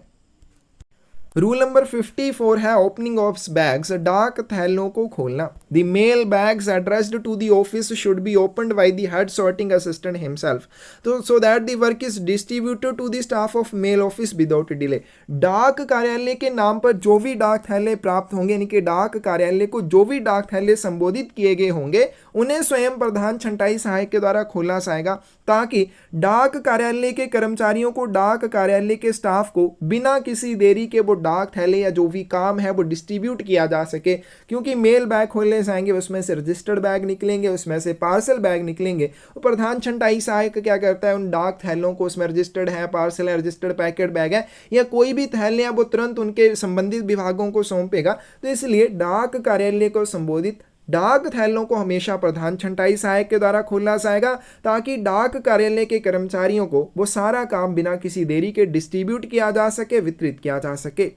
रूल नंबर 54 है ओपनिंग ऑफ बैग्स, डाक थैलों को खोलना। The mail bags addressed to the office should be opened by the head sorting assistant himself, तो so that the work is distributed to the staff of mail office without delay. डाक कार्यालय के नाम पर जो भी डाक थैले प्राप्त होंगे, यानी कि डाक कार्यालय को जो भी डाक थैले संबोधित किए गए होंगे, उन्हें स्वयं प्रधान छंटाई सहायक के द्वारा खोला जाएगा, ताकि डाक कार्यालय के कर्मचारियों को, डाक कार्यालय के स्टाफ को बिना किसी देरी के वो डाक थैले या जो भी काम है वो डिस्ट्रीब्यूट किया जा सके। क्योंकि मेल बैग खोलने जाएंगे, उसमें से रजिस्टर्ड बैग निकलेंगे, उसमें से पार्सल बैग निकलेंगे, और प्रधान छंटाई सहायक क्या करता है, उन डाक थैलों को, उसमें रजिस्टर्ड है, पार्सल है, रजिस्टर्ड पैकेट बैग है या कोई भी थैले हैं, वो तुरंत उनके संबंधित विभागों को सौंपेगा। तो इसलिए डाक कार्यालय को संबोधित डाक थैलों को हमेशा प्रधान छंटाई सहायक के द्वारा खोला जाएगा, ताकि डाक कार्यालय के कर्मचारियों को वो सारा काम बिना किसी देरी के डिस्ट्रीब्यूट किया जा सके, वितरित किया जा सके।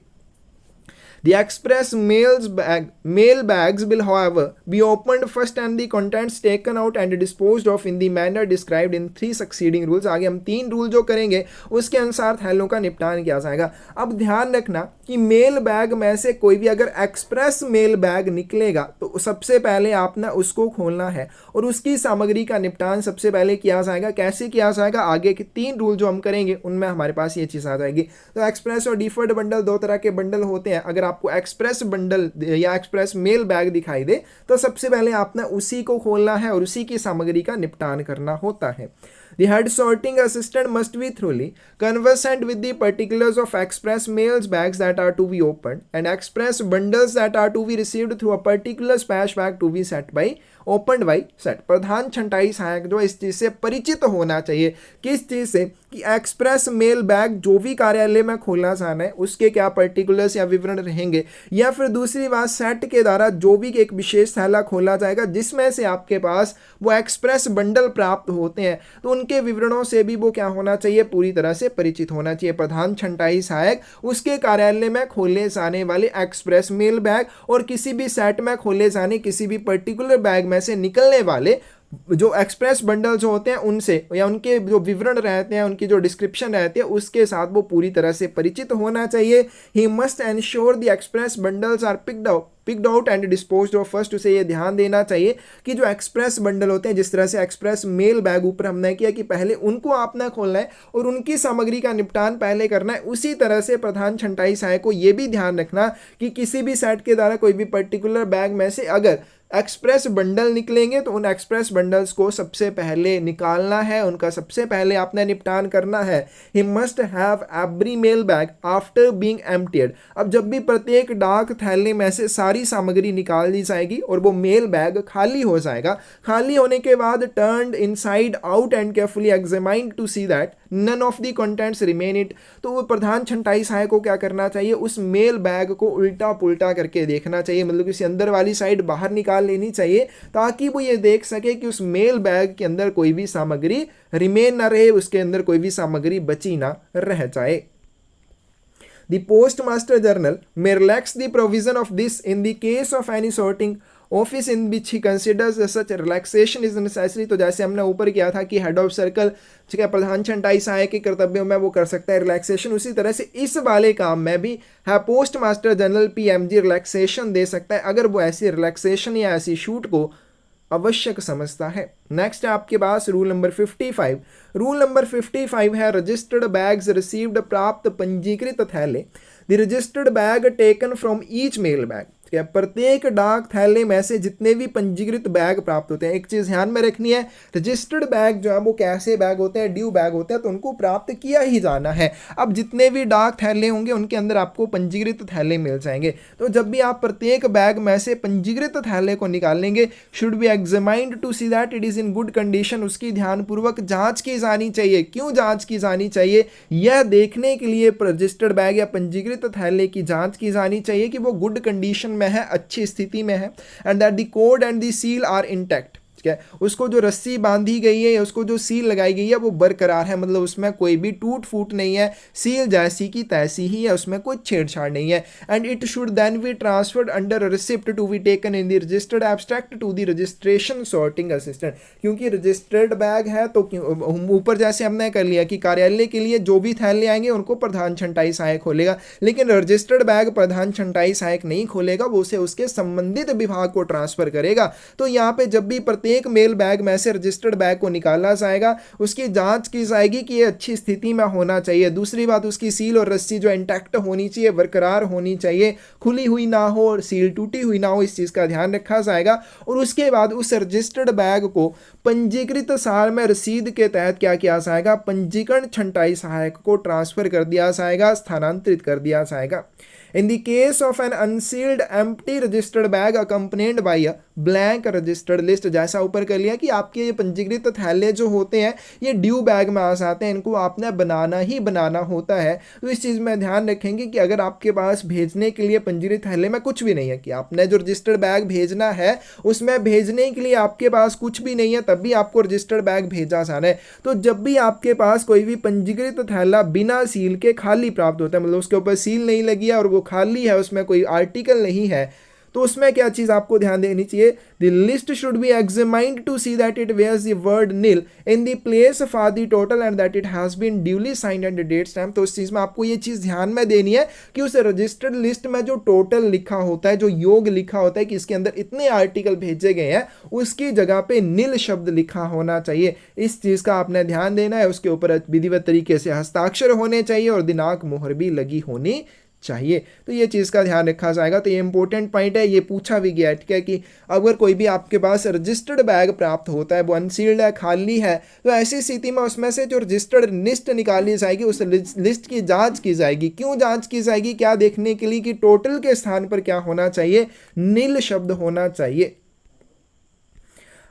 The express mail bags will, however, be opened first and the contents taken out and disposed of in the manner described in 3 succeeding rules। आगे हम 3 रूल जो करेंगे उसके अनुसार थैलों का निपटान किया जाएगा। अब ध्यान रखना कि मेल बैग में से कोई भी अगर एक्सप्रेस मेल बैग निकलेगा तो सबसे पहले आपने उसको खोलना है और उसकी सामग्री का निपटान सबसे पहले किया जाएगा। कैसे किया जाएगा, आगे के 3 रूल जो हम करेंगे उनमें हमारे पास ये चीज़ आ जाएगी। तो एक्सप्रेस और डिफर्ड बंडल, 2 तरह के बंडल होते हैं। अगर आपको एक्सप्रेस बंडल या एक्सप्रेस मेल बैग दिखाई दे तो सबसे पहले आपने उसी को खोलना है और उसी की सामग्री का निपटान करना होता है। The head sorting assistant must be thoroughly conversant with the particulars of express mails bags that are to be opened and express bundles that are to be received through a particular dispatch bag to be set by open by set. प्रधान छंटाई सहायक जो इस चीज़ से परिचित होना चाहिए, किस चीज़ से, कि एक्सप्रेस मेल बैग जो भी कार्यालय में खोलना जाना है उसके क्या पर्टिकुलर्स या विवरण रहेंगे, या फिर दूसरी बात सेट के द्वारा जो भी एक विशेष थैला खोला जाएगा जिसमें से आपके पास वो एक्सप्रेस बंडल प्राप्त होते हैं, तो उनके विवरणों से भी वो क्या होना चाहिए, पूरी तरह से परिचित होना चाहिए। प्रधान छंटाई सहायक उसके कार्यालय में खोले जाने वाले एक्सप्रेस मेल बैग और किसी भी सेट में खोले जाने किसी भी पर्टिकुलर बैग में से निकलने वाले जो एक्सप्रेस बंडल्स होते हैं उनसे या उनके जो विवरण रहते हैं, उनकी जो डिस्क्रिप्शन रहती है उसके साथ वो पूरी तरह से परिचित होना चाहिए। He must ensure the express bundles are picked out and disposed of first. उसे ये ध्यान देना चाहिए कि जो एक्सप्रेस बंडल होते हैं, जिस तरह से एक्सप्रेस मेल बैग ऊपर हमने किया कि पहले उनको आपने खोलना है और उनकी सामग्री का निपटान पहले करना है, उसी तरह से प्रधान छंटाई सहायक को ये भी ध्यान रखना कि किसी भी सेट के द्वारा कोई भी पर्टिकुलर बैग में से अगर एक्सप्रेस बंडल निकलेंगे तो उन एक्सप्रेस बंडल्स को सबसे पहले निकालना है, उनका सबसे पहले आपने निपटान करना है। He must have every mail bag after being emptied. अब जब भी प्रत्येक डाक थैले में से सारी सामग्री निकाल दी जाएगी और वो मेल बैग खाली हो जाएगा, खाली होने के बाद turned inside out and carefully examined to see that none of the contents remain it. तो वो प्रधान छंटाई सहायक को क्या करना चाहिए, उस मेल बैग को उल्टा पुल्टा करके देखना चाहिए, मतलब कि अंदर वाली साइड बाहर निकाल लेनी चाहिए ताकि वो ये देख सके कि उस मेल बैग के अंदर कोई भी सामग्री रिमेन ना रहे, उसके अंदर कोई भी सामग्री बची ना रह जाए। The postmaster general may relax the provision of this in the case of any sorting office in which he considers such relaxation is necessary. तो जैसे हमने ऊपर किया था कि हेड ऑफ सर्कल ठीक है प्रधान छंटाई सहायक के कर्तव्यों में वो कर सकता है रिलैक्सेशन, उसी तरह से इस वाले काम में भी है postmaster general PMG relaxation दे सकता है अगर वो ऐसी रिलैक्सेशन या ऐसी छूट को आवश्यक समझता है। नेक्स्ट है आपके पास रूल नंबर 55। रूल नंबर 55 है रजिस्टर्ड बैग्स रिसीव्ड, प्राप्त पंजीकृत थैले। The registered bag taken from each mail bag, क्या प्रत्येक डाक थैले में से जितने भी पंजीकृत बैग प्राप्त होते हैं, एक चीज ध्यान में रखनी है, रजिस्टर्ड बैग जो है वो कैसे बैग होते हैं, ड्यू बैग होते हैं, तो उनको प्राप्त किया ही जाना है। अब जितने भी डाक थैले होंगे उनके अंदर आपको पंजीकृत थैले मिल जाएंगे। तो जब भी आप प्रत्येक बैग में से पंजीकृत थैले को निकालेंगे, should be examined to see that it is in good condition, उसकी ध्यानपूर्वक जांच की जानी चाहिए। क्यों जांच की जानी चाहिए? यह देखने के लिए रजिस्टर्ड बैग या पंजीकृत थैले की जांच की जानी चाहिए कि वो गुड कंडीशन में है, अच्छी स्थिति में है, and that the code and the seal are intact, ठीक है, उसको जो रस्सी बांधी गई है या उसको जो सील लगाई गई है वो बरकरार है, मतलब उसमें कोई भी टूट फूट नहीं है, सील जैसी की तैसी ही है, उसमें कोई छेड़छाड़ नहीं है। And it should then be transferred under receipt to be taken in the registered abstract to the registration sorting assistant, क्योंकि रजिस्टर्ड बैग है तो ऊपर जैसे हमने कर लिया कि कार्यालय के लिए जो भी थैले आएंगे उनको प्रधान छंटाई सहायक खोलेगा, लेकिन रजिस्टर्ड बैग प्रधान छंटाई सहायक नहीं खोलेगा, वो उसे उसके संबंधित विभाग को ट्रांसफर करेगा। तो यहाँ पे जब भी प्रत्येक मेल बैग में से रजिस्टर्ड बैग को निकाला जाएगा, उसकी जांच की जाएगी कि ये अच्छी स्थिति में होना चाहिए। दूसरी बात, उसकी सील और रस्सी जो इंटैक्ट होनी चाहिए, बरकरार होनी चाहिए, खुली हुई ना हो और सील टूटी हुई ना हो, इस चीज का ध्यान रखा जाएगा। और उसके बाद उस रजिस्टर्ड बैग को पंजीकृत साल में रसीद के तहत क्या किया जाएगा, पंजीकरण छंटाई सहायक को ट्रांसफर कर दिया जाएगा, स्थानांतरित कर दिया जाएगा। In the case of an unsealed empty registered bag accompanied by a blank registered list, जैसा ऊपर कर लिया कि आपके ये पंजीकृत थैले जो होते हैं ये ड्यू बैग में आ जाते हैं, इनको आपने बनाना ही बनाना होता है। तो इस चीज़ में ध्यान रखेंगे कि अगर आपके पास भेजने के लिए पंजीकृत थैले में कुछ भी नहीं है, कि आपने जो रजिस्टर्ड बैग भेजना है उसमें भेजने के लिए आपके पास कुछ भी नहीं है, तब भी आपको रजिस्टर्ड बैग भेजा जाना है। तो जब भी आपके पास कोई भी पंजीकृत थैला बिना सील के खाली प्राप्त होता है, मतलब उसके ऊपर सील नहीं लगी है और वो खाली है, उसमें कोई आर्टिकल नहीं है, तो उसमें क्या चीज आपको ध्यान देनी चाहिए, the list should be examined to see that it wears the word nil in the place for the total and that it has been duly signed and date stamp. तो उस चीज में आपको ये चीज ध्यान में देनी है कि उस रजिस्टर्ड लिस्ट में जो टोटल लिखा होता है, जो योग लिखा होता है कि इसके अंदर इतने आर्टिकल भेजे गए हैं, उसकी जगह पे नील शब्द लिखा होना चाहिए। इस चीज का आपने ध्यान देना है। उसके ऊपर विधिवत तरीके से हस्ताक्षर होने चाहिए और दिनांक मोहर भी लगी होनी चाहिए। तो ये चीज़ का ध्यान रखा जाएगा। तो ये इंपॉर्टेंट पॉइंट है, ये पूछा भी गया है, ठीक है, कि अगर कोई भी आपके पास रजिस्टर्ड बैग प्राप्त होता है, वो अनसील्ड है, खाली है, तो ऐसी स्थिति में उसमें से जो रजिस्टर्ड लिस्ट निकाली जाएगी, उस लिस्ट की जांच की जाएगी। क्यों जांच की जाएगी? क्या देखने के लिए कि टोटल के स्थान पर क्या होना चाहिए, नील शब्द होना चाहिए।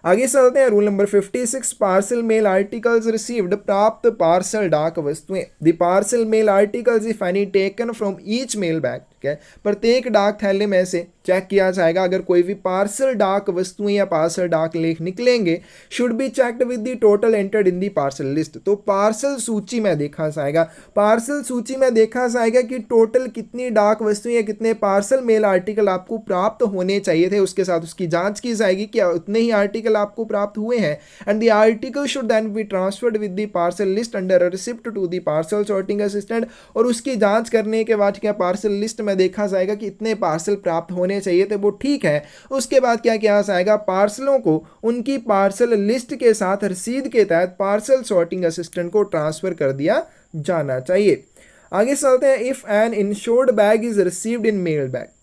आगे चलते हैं। Rule number 56, parcel mail articles received, प्राप्त पार्सल डाक वस्तुएं। The parcel mail articles if any taken from each mail bag, ठीक है, प्रत्येक डाक थैले में से चेक किया जाएगा अगर कोई भी पार्सल डाक वस्तुएं या पार्सल डाक लेख निकलेंगे, should be checked with the total entered in the parcel list. तो पार्सल सूची में देखा जाएगा, पार्सल सूची में देखा जाएगा कि टोटल कितनी डाक वस्तुएं या कितने पार्सल मेल आर्टिकल आपको प्राप्त होने चाहिए थे, उसके साथ उसकी जांच की जाएगी कि उतने ही आर्टिकल आपको प्राप्त हुए हैं। And the article should then be transferred with the parcel list under receipt to the parcel sorting assistant. और उसकी जांच करने के बाद क्या पार्सल लिस्ट में देखा जाएगा कि इतने पार्सल प्राप्त होने चाहिए थे, वो ठीक है। उसके बाद क्या किया जाएगा, पार्सलों को उनकी पार्सल लिस्ट के साथ रसीद के तहत पार्सल सॉर्टिंग असिस्टेंट को ट्रांसफर कर दिया जाना चाहिए। आगे चलते हैं। If an insured bag is received in mail bag,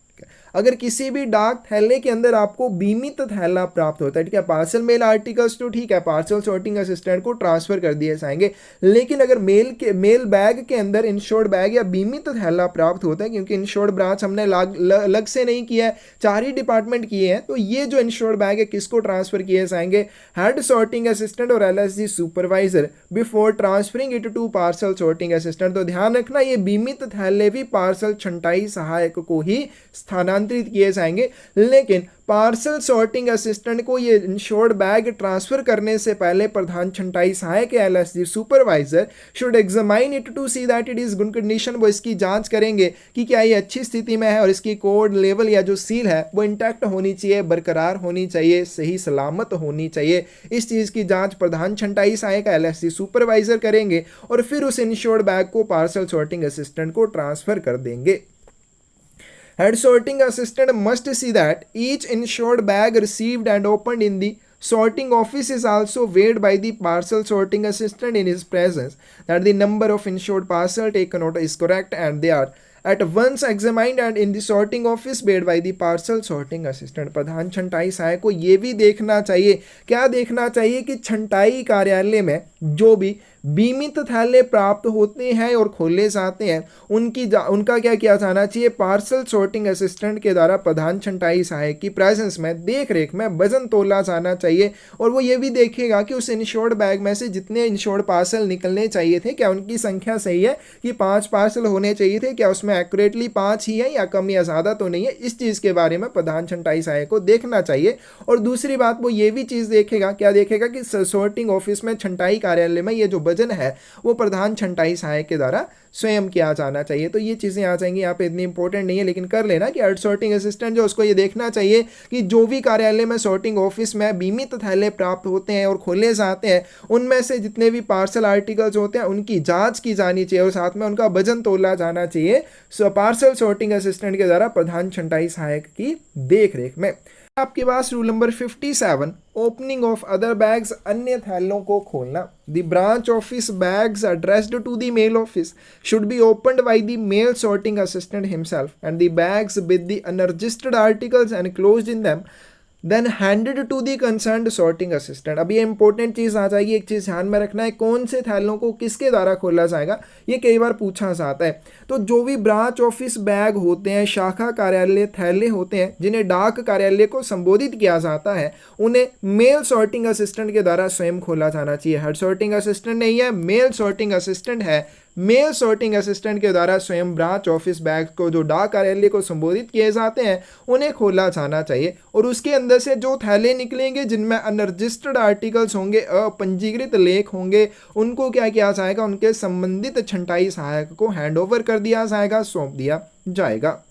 अगर किसी भी डाक थैले के अंदर आपको बीमित थैला प्राप्त होता है, ठीक है, पार्सल मेल आर्टिकल्स तो ठीक है, पार्सल सॉर्टिंग असिस्टेंट को ट्रांसफर कर दिए जाएंगे, लेकिन अगर मेल बैग के अंदर इंश्योर्ड बैग या बीमित थैला प्राप्त होता है, क्योंकि इंश्योर्ड ब्रांच हमने अलग से नहीं किया है, 4 ही डिपार्टमेंट किए हैं, तो ये जो इंश्योर्ड बैग है किसको ट्रांसफर किए जाएंगे, हेड सॉर्टिंग असिस्टेंट और LSG supervisor before transferring it to parcel sorting assistant. तो ध्यान रखना, ये बीमित थैले भी पार्सल छंटाई सहायक को ही स्थानांतरित किए जाएंगे, लेकिन पार्सल सॉर्टिंग असिस्टेंट को ये इंश्योर्ड बैग ट्रांसफर करने से पहले प्रधान छंटाई सहायक LSG supervisor should examine it to see that it is good condition. वो इसकी जांच करेंगे कि क्या ये अच्छी स्थिति में है और इसकी कोड लेवल या जो सील है वो इंटैक्ट होनी चाहिए, बरकरार होनी चाहिए, सही सलामत होनी चाहिए। इस चीज की जांच प्रधान छंटाई सहायक LSG सुपरवाइजर करेंगे और फिर उस इंश्योर्ड बैग को पार्सल सॉर्टिंग असिस्टेंट को ट्रांसफर कर देंगे। Head sorting assistant must see that each insured bag received and opened in the sorting office is also weighed by the parcel sorting assistant in his presence, that the number of insured parcel taken out is correct and they are at once examined and in the sorting office made by the parcel sorting assistant. प्रधान छंटाई सहायक को ये भी देखना चाहिए, क्या देखना चाहिए कि छंटाई कार्यालय में जो भी बीमित थैले प्राप्त होते हैं और खोले जाते हैं उनका क्या किया जाना चाहिए, पार्सल सॉर्टिंग असिस्टेंट के द्वारा प्रधान छंटाई सहायक की प्रेजेंस में, देख रेख में वजन तोला जाना चाहिए। और वो ये भी देखेगा कि उस इंश्योर्ड बैग में से जितने इंश्योर्ड पार्सल निकलने चाहिए थे क्या उनकी संख्या सही है, कि 5 पार्सल होने चाहिए थे, क्या उसमें एक्यूरेटली 5 ही है या कम या ज़्यादा तो नहीं है। इस चीज़ के बारे में प्रधान छंटाई सहायक को देखना चाहिए। और दूसरी बात वो ये भी चीज़ देखेगा, क्या देखेगा कि सॉर्टिंग ऑफिस में छंटाई कार्यालय में ये जो वजन है वो प्रधान छंटाई सहायक के द्वारा स्वयं किया जाना चाहिए। तो ये चीज़ें आ जाएंगी, यहाँ पे इतनी इंपॉर्टेंट नहीं है लेकिन कर लेना कि हेड सॉर्टिंग असिस्टेंट जो उसको ये देखना चाहिए कि जो भी कार्यालय में सॉर्टिंग ऑफिस में बीमित थैले प्राप्त होते हैं और खोले जाते हैं उनमें से जितने भी पार्सल आर्टिकल्स होते हैं उनकी जांच की जानी चाहिए और साथ में उनका वजन तोला जाना चाहिए पार्सल सॉर्टिंग असिस्टेंट के द्वारा प्रधान छंटाई सहायक की देख रेख में। आपके पास rule number 57, opening of other bags, अन्य थैलों को खोलना। The branch office bags addressed to the mail office should be opened by the mail sorting assistant himself and the bags with the unregistered articles enclosed in them then handed to the concerned sorting assistant. अब ये important चीज़ आ जाएगी, एक चीज़ ध्यान में रखना है, कौन से थैलों को किसके द्वारा खोला जाएगा ये कई बार पूछा जाता है। तो जो भी ब्रांच ऑफिस बैग होते हैं, शाखा कार्यालय थैले होते हैं जिन्हें डाक कार्यालय को संबोधित किया जाता है उन्हें मेल सॉर्टिंग असिस्टेंट के द्वारा स्वयं खोला जाना चाहिए। हेड सॉर्टिंग असिस्टेंट नहीं है, मेल सॉर्टिंग असिस्टेंट है। मेल सॉर्टिंग असिस्टेंट के द्वारा स्वयं ब्रांच ऑफिस बैग को जो डाक कार्यालय को संबोधित किए जाते हैं उन्हें खोला जाना चाहिए। और उसके अंदर से जो थैले निकलेंगे जिनमें अनरजिस्टर्ड आर्टिकल्स होंगे, अपंजीकृत लेख होंगे, उनको क्या किया जाएगा, उनके संबंधित छंटाई सहायक को हैंडओवर कर दिया जाएगा, सौंप दिया जाएगा।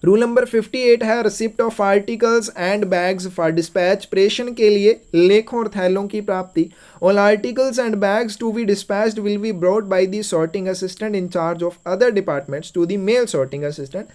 रूल नंबर 58 है receipt of articles and bags for dispatch. प्रेषण के लिए लेखों और थैलों की प्राप्ति। All articles and bags to be dispatched will be brought by the sorting assistant in charge of other departments to the mail sorting assistant.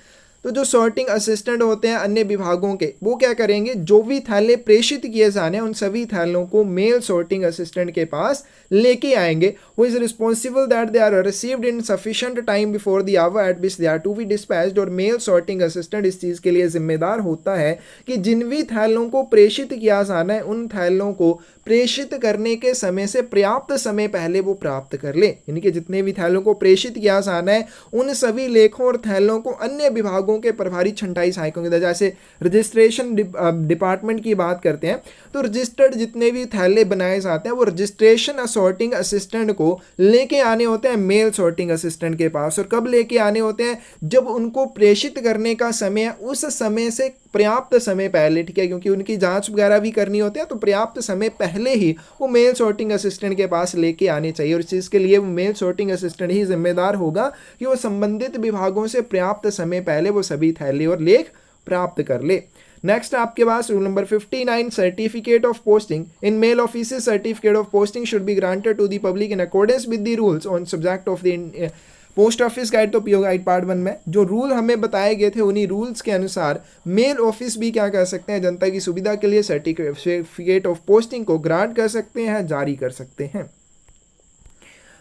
तो जो सॉर्टिंग असिस्टेंट होते हैं अन्य विभागों के, वो क्या करेंगे, जो भी थैले प्रेषित किए जाने उन सभी थैलों को मेल सॉर्टिंग असिस्टेंट के पास लेके आएंगे। Who is responsible that they are received in sufficient time before the hour at which they are to be dispatched. और मेल सॉर्टिंग असिस्टेंट इस चीज़ के लिए जिम्मेदार होता है कि जिन भी थैलों को प्रेषित किया जाना है उन थैलों को प्रेषित करने के समय से पर्याप्त समय पहले वो प्राप्त कर ले। यानी कि जितने भी थैलों को प्रेषित किया जाना है उन सभी लेखों और थैलों को अन्य विभागों के प्रभारी छंटाई सहायकों के, जैसे रजिस्ट्रेशन डिपार्टमेंट की बात करते हैं तो रजिस्टर्ड जितने भी थैले बनाए जाते हैं वो रजिस्ट्रेशन सॉर्टिंग असिस्टेंट को लेके आने होते हैं मेल सॉर्टिंग असिस्टेंट के पास। और कब लेके आने होते हैं, जब उनको प्रेषित करने का समय उस समय से पर्याप्त समय पहले, ठीक है, क्योंकि उनकी जांच वगैरह भी करनी होती है तो पर्याप्त समय पहले ही वो मेल सॉर्टिंग असिस्टेंट के पास लेके आने चाहिए। और इस चीज़ के लिए वो मेल सॉर्टिंग असिस्टेंट ही जिम्मेदार होगा कि वो संबंधित विभागों से पर्याप्त समय पहले वो सभी थैले और लेख प्राप्त कर ले। नेक्स्ट आपके पास rule number 59, certificate of posting in mail offices. Certificate of posting should be granted to the public in accordance with the rules on subject of the post office guide. तो पीओ गाइड पार्ट 1 में जो rule हमें बताए गए थे उन्हीं rules के अनुसार मेल ऑफिस भी क्या कर सकते हैं, जनता की सुविधा के लिए सर्टिफिकेट ऑफ पोस्टिंग को ग्रांट कर सकते हैं, जारी कर सकते हैं।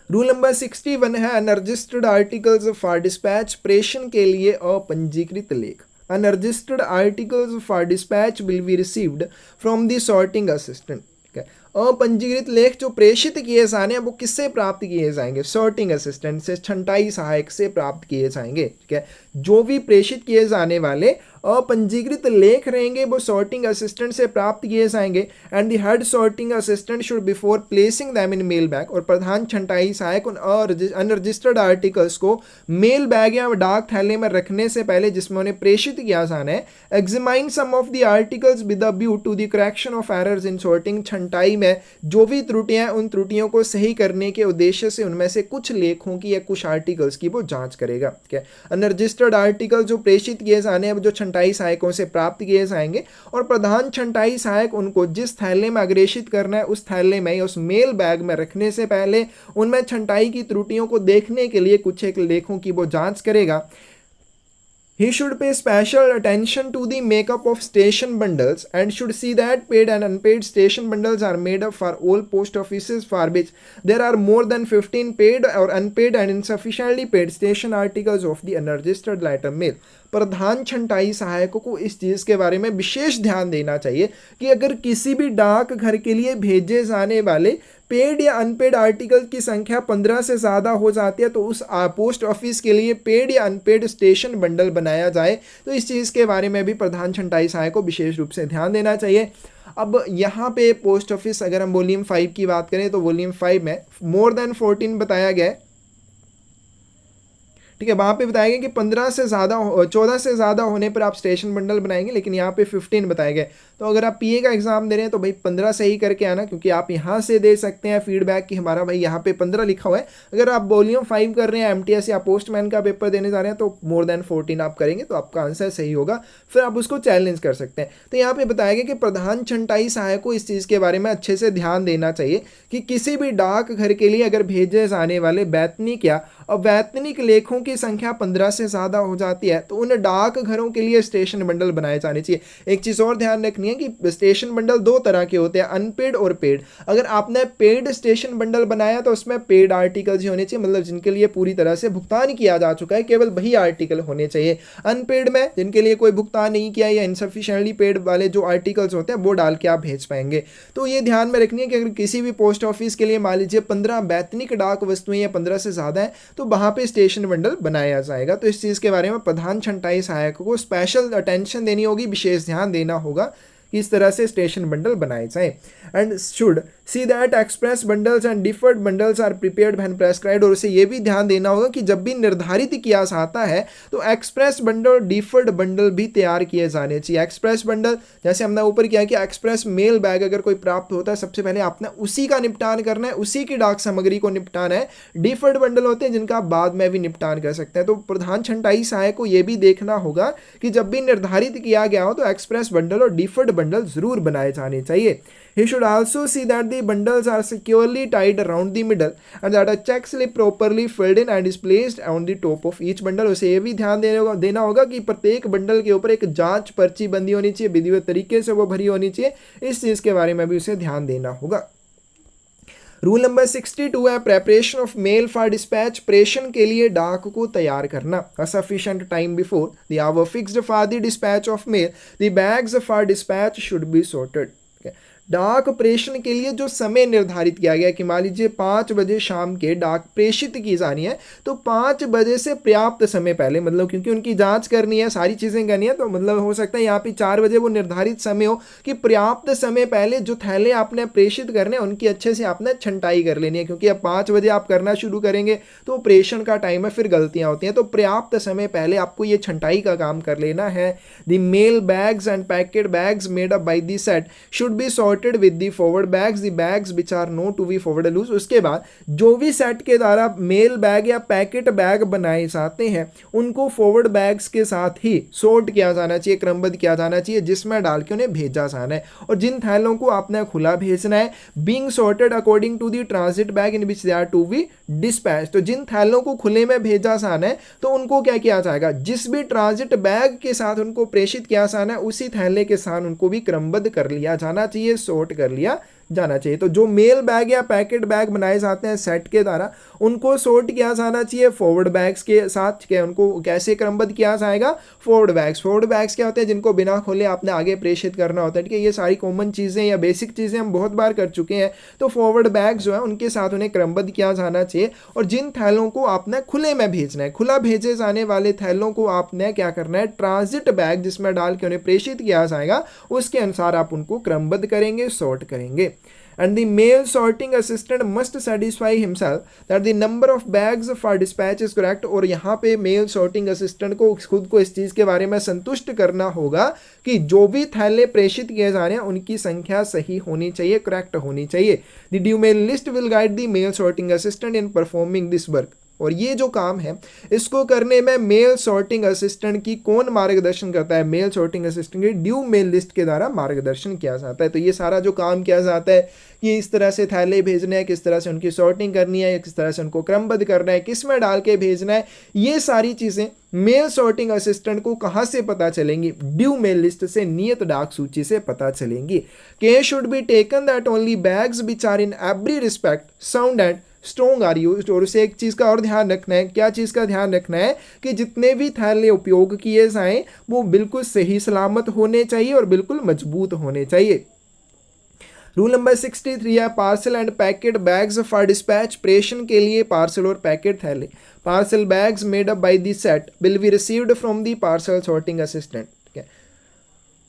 रूल नंबर 61 है अनरजिस्टर्ड आर्टिकल्स फॉर डिस्पैच। प्रेषण के लिए अपंजीकृत लेख। Unregistered articles for dispatch will be received from the sorting assistant. अपंजीकृत लेख जो प्रेषित किए जाने हैं वो किससे प्राप्त किए जाएंगे, सॉर्टिंग असिस्टेंट से, छंटाई सहायक से प्राप्त किए जाएंगे। ठीक है, जो भी प्रेषित किए जाने वाले अपंजीकृत लेख रहेंगे वो सॉर्टिंग असिस्टेंट से प्राप्त किए जाएंगे। And the head sorting assistant should before placing them in mail bag. और प्रधान छंटाई सहायक उन अनरजिस्टर्ड आर्टिकल्स को मेल बैग या डाक थैले में रखने से पहले जिसमें उन्हें प्रेषित किया जाना है, examine some of the articles with a view to the correction of errors in sorting. छंटाई में जो भी त्रुटियां उन त्रुटियों को सही करने के उद्देश्य से उनमें से कुछ लेखों की या कुछ आर्टिकल्स की वो जांच करेगा। ठीक है, अनरजिस्टर्ड आर्टिकल जो प्रेषित किए जाने हैं जो छंटाई सहायकों से प्राप्त किए जाएंगे और प्रधान छंटाई सहायक उनको जिस थैले में अग्रेषित करना है उस थैले में या उस मेल बैग में रखने से पहले उनमें छंटाई की त्रुटियों को देखने के लिए कुछ एक लेखों की वो जांच करेगा। He should pay special attention to the makeup of station bundles and should see that paid and unpaid station bundles are made up for all post offices for which there are more than 15 paid or unpaid and insufficiently paid station articles of the unregistered letter mail. प्रधान छंटाई सहायकों को इस चीज़ के बारे में विशेष ध्यान देना चाहिए कि अगर किसी भी डाक घर के लिए भेजे जाने वाले पेड या अनपेड आर्टिकल की संख्या 15 से ज़्यादा हो जाती है तो उस पोस्ट ऑफिस के लिए पेड या अनपेड स्टेशन बंडल बनाया जाए। तो इस चीज़ के बारे में भी प्रधान छंटाई सहायक को विशेष रूप से ध्यान देना चाहिए। अब यहाँ पे पोस्ट ऑफिस अगर हम वॉल्यूम 5 की बात करें तो वॉल्यूम 5 में मोर देन 14 बताया गया है, ठीक है। वहाँ पे बताया गया कि 14 से ज़्यादा होने पर आप स्टेशन बंडल बनाएंगे, लेकिन यहाँ पे 15 बताया गया। तो अगर आप पीए का एग्जाम दे रहे हैं तो भाई 15 से ही करके आना, क्योंकि आप यहाँ से दे सकते हैं फीडबैक कि हमारा भाई यहाँ पे 15 लिखा हुआ है। अगर आप वॉल्यूम 5 कर रहे हैं, एमटीएस या पोस्टमैन का पेपर देने जा रहे हैं तो मोर देन 14 आप करेंगे तो आपका आंसर सही होगा, फिर आप उसको चैलेंज कर सकते हैं। तो यहाँ पे बताया गया कि प्रधान छंटाई सहायक को इस चीज़ के बारे में अच्छे से ध्यान देना चाहिए कि किसी भी डाक घर के लिए अगर भेजे जाने वाले वैतनिक या अवैतनिक लेखों की संख्या 15 से ज़्यादा हो जाती है तो उन डाक घरों के लिए स्टेशन बंडल बनाए जाने चाहिए। एक चीज़ और ध्यान रखनी है कि स्टेशन बंडल दो तरह के होते हैं, अनपेड और पेड। अगर आपने पेड स्टेशन बंडल बनाया तो उसमें पेड आर्टिकल्स ही होने चाहिए, मतलब जिनके लिए पूरी तरह से भुगतान किया जा चुका है, केवल वही आर्टिकल होने चाहिए। अनपेड में जिनके लिए कोई भुगतान नहीं किया या इनसफिशिएंटली पेड वाले जो आर्टिकल्स होते हैं वो डाल के आप भेज पाएंगे। तो ये ध्यान में रखनी है कि अगर किसी भी पोस्ट ऑफिस के लिए मान लीजिए 15 वैतनिक डाक वस्तुएं या 15 से ज़्यादा है तो वहाँ पे स्टेशन बंडल बनाया जाएगा। तो इस चीज़ के बारे में प्रधान छंटाई सहायक को स्पेशल अटेंशन देनी होगी, विशेष ध्यान देना होगा कि इस तरह से स्टेशन बंडल बनाए जाए। And should see that express bundles and deferred bundles are prepared when prescribed, और उसे ये भी ध्यान देना होगा कि जब भी निर्धारित किया जाता है तो एक्सप्रेस बंडल डिफर्ड बंडल भी तैयार किए जाने चाहिए। एक्सप्रेस बंडल जैसे हमने ऊपर किया कि एक्सप्रेस मेल बैग अगर कोई प्राप्त होता है सबसे पहले आपने उसी का निपटान करना है, उसी की डाक सामग्री को निपटाना है। डिफर्ड बंडल होते हैं जिनका आप बाद में भी निपटान कर सकते हैं। तो प्रधान छंटाई सहायक को यह भी देखना होगा कि जब भी निर्धारित किया गया हो तो एक्सप्रेस बंडल और डिफर्ड बंडल जरूर बनाए जाने चाहिए। He should also see that the bundles are securely tied around the middle and that a check slip properly filled in and is placed on the top of each bundle। उसे ये भी ध्यान देना होगा कि प्रत्येक बंडल के ऊपर एक जांच पर्ची बंदी होनी चाहिए, विधिवत तरीके से वो भरी होनी चाहिए। इस चीज़ के बारे में भी उसे ध्यान देना होगा। रूल नंबर 62 है preparation of mail for dispatch, प्रेषण के लिए डाक को तैयार करना। A sufficient time before the hour fixed for the dispatch of mail the bags for dispatch should be sorted. डाक प्रेषण के लिए जो समय निर्धारित किया गया कि मान लीजिए 5 बजे शाम के डाक प्रेषित की जानी है तो 5 बजे से पर्याप्त समय पहले, मतलब क्योंकि उनकी जांच करनी है, सारी चीज़ें करनी है, तो मतलब हो सकता है यहाँ पे 4 बजे वो निर्धारित समय हो कि पर्याप्त समय पहले जो थैले आपने प्रेषित करने उनकी अच्छे से आपने छंटाई कर लेनी है, क्योंकि अब 5 बजे आप करना शुरू करेंगे तो प्रेषण का टाइम है, फिर गलतियाँ होती हैं। तो पर्याप्त समय पहले आपको ये छंटाई का काम कर लेना है। The mail bags and packet bags made up by the set should be sorted with the forward bags the bags which are no to be forward loose. उसके बाद जो भी सेट के द्वारा मेल बैग या पैकेट बैग बनाए जाते हैं उनको फॉरवर्ड बैग्स के साथ ही सॉर्ट किया जाना चाहिए, क्रमबद्ध किया जाना चाहिए, जिसमें डाल के उन्हें भेजा जाना है। और जिन थैलों को आपने खुला भेजना है being sorted according to the transit bag in which they are to be dispatch. तो जिन थैलों को खुले में भेजा जाना है तो उनको क्या किया जाएगा, जिस भी ट्रांजिट बैग के साथ उनको प्रेषित किया जाना है उसी थैले के साथ उनको भी क्रमबद्ध कर लिया जाना चाहिए, सॉर्ट कर लिया जाना चाहिए। तो जो मेल बैग या पैकेट बैग बनाए जाते हैं सेट के द्वारा उनको सॉर्ट किया जाना चाहिए फॉरवर्ड बैग्स के साथ। क्या उनको कैसे क्रमबद्ध किया जाएगा, फॉरवर्ड बैग्स क्या होते हैं जिनको बिना खोले आपने आगे प्रेषित करना होता है, ठीक है। ये सारी कॉमन चीज़ें या बेसिक चीज़ें हम बहुत बार कर चुके हैं। तो फॉरवर्ड बैग्स जो है उनके साथ उन्हें क्रमबद्ध किया जाना चाहिए। और जिन थैलों को आपने खुले में भेजना है, खुला भेजे जाने वाले थैलों को आपने क्या करना है, ट्रांजिट बैग जिसमें डाल के उन्हें प्रेषित किया जाएगा उसके अनुसार आप उनको क्रमबद्ध करेंगे, सॉर्ट करेंगे। And the mail sorting assistant must satisfy himself that the number of bags for dispatch is correct। और यहाँ पे मेल सॉर्टिंग असिस्टेंट को खुद को इस चीज़ के बारे में संतुष्ट करना होगा कि जो भी थैले प्रेषित किए जा रहे हैं उनकी संख्या सही होनी चाहिए, करेक्ट होनी चाहिए। The due mail list will guide the mail sorting assistant in performing this work। और ये जो काम है इसको करने में मेल सॉर्टिंग असिस्टेंट की कौन मार्गदर्शन करता है? मेल सॉर्टिंग असिस्टेंट की ड्यू मेल लिस्ट के द्वारा मार्गदर्शन किया जाता है। तो ये सारा जो काम किया जाता है कि इस तरह से थैले भेजने हैं, किस तरह से उनकी सॉर्टिंग करनी है, किस तरह से उनको क्रमबद्ध करना है, किस में डाल के भेजना है, ये सारी चीज़ें मेल सॉर्टिंग असिस्टेंट को कहाँ से पता चलेंगी? ड्यू मेल लिस्ट से, नियत डाक सूची से पता चलेंगी। Care should be taken that only bags which are in every respect sound and strong are used. और उसे एक चीज़ का और ध्यान रखना है, क्या चीज़ का ध्यान रखना है? कि जितने भी थैले उपयोग किए जाएं वो बिल्कुल सही सलामत होने चाहिए और बिल्कुल मजबूत होने चाहिए। रूल नंबर 63 है parcel and packet bags for dispatch. प्रेषण के लिए पार्सल और पैकेट थैले, parcel bags made up by the set will be received from the parcel sorting assistant. ठीक है,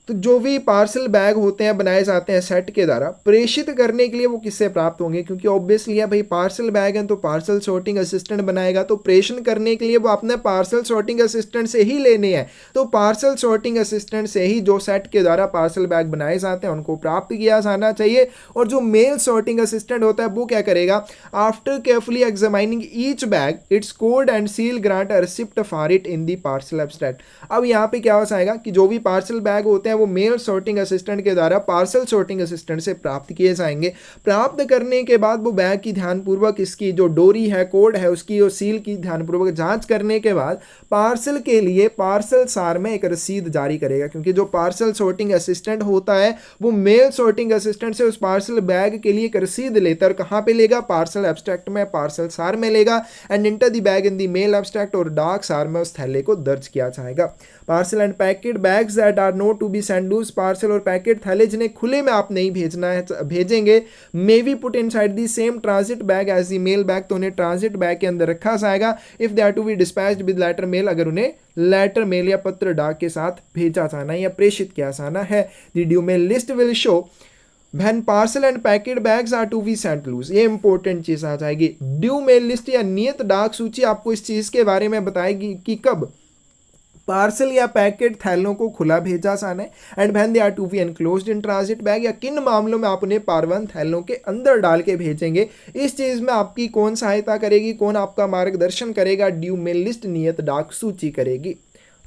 तो जो भी पार्सल बैग होते हैं बनाए जाते हैं सेट के द्वारा, प्रेषित करने के लिए वो किससे प्राप्त होंगे? क्योंकि ऑब्वियसली है भाई, पार्सल बैग है तो पार्सल सॉर्टिंग असिस्टेंट बनाएगा, तो प्रेषण करने के लिए वो अपने पार्सल सॉर्टिंग असिस्टेंट से ही लेने हैं। तो पार्सल सॉर्टिंग असिस्टेंट से ही जो सेट के द्वारा पार्सल बैग बनाए जाते हैं उनको प्राप्त किया जाना चाहिए। और जो मेल सॉर्टिंग असिस्टेंट होता है वो क्या करेगा? After carefully examining each bag it's code and seal grant a receipt for it in the parcel abstract. अब यहाँ पे क्या हो जाएगा कि जो भी पार्सल बैग होते हैं वो मेल सॉर्टिंग असिस्टेंट के द्वारा पार्सल सॉर्टिंग असिस्टेंट से प्राप्त किए जाएंगे। प्राप्त करने के बाद वो बैग की ध्यानपूर्वक इसकी जो डोरी है, कोड है, उसकी और सील की ध्यानपूर्वक जांच करने के बाद पार्सल के लिए पार्सल सार में एक रसीद जारी करेगा। क्योंकि जो पार्सल सॉर्टिंग असिस्टेंट होता है वो मेल सॉर्टिंग असिस्टेंट से उस पार्सल बैग के लिए एक रसीद लेता है। और कहाँ पे लेगा? पार्सल एब्स्ट्रैक्ट में, पार्सल सार में लेगा। And enter the bag in the mail abstract, और डाक सार में उस थैले को दर्ज किया जाएगा। Parcel and packet bags that are not to be send loose, parcel और पैकेट थैले जिन्हें खुले में आप नहीं भेजना है, भेजेंगे, may be put inside the same transit bag as the mail bag, तो उन्हें ट्रांजिट बैग के अंदर रखा जाएगा। If they are to be dispatched with letter mail, अगर उन्हें लेटर मेल या पत्र डाक के साथ भेजा जाना है या प्रेषित किया जाना है। The due mail list will show when parcel and packet bags are to be sent loose। ये इंपॉर्टेंट चीज आ जाएगी। ड्यू मेल लिस्ट या नियत डाक सूची आपको इस चीज के बारे में बताएगी कि कब पार्सल या पैकेट थैलों को खुला भेजा जाना है, and when they are to be enclosed in transit bag, या किन मामलों में आप उन्हें पारवन थैलों के अंदर डाल के भेजेंगे। इस चीज में आपकी कौन सहायता करेगी, कौन आपका मार्गदर्शन करेगा? ड्यू मेल लिस्ट, नियत डाक सूची करेगी।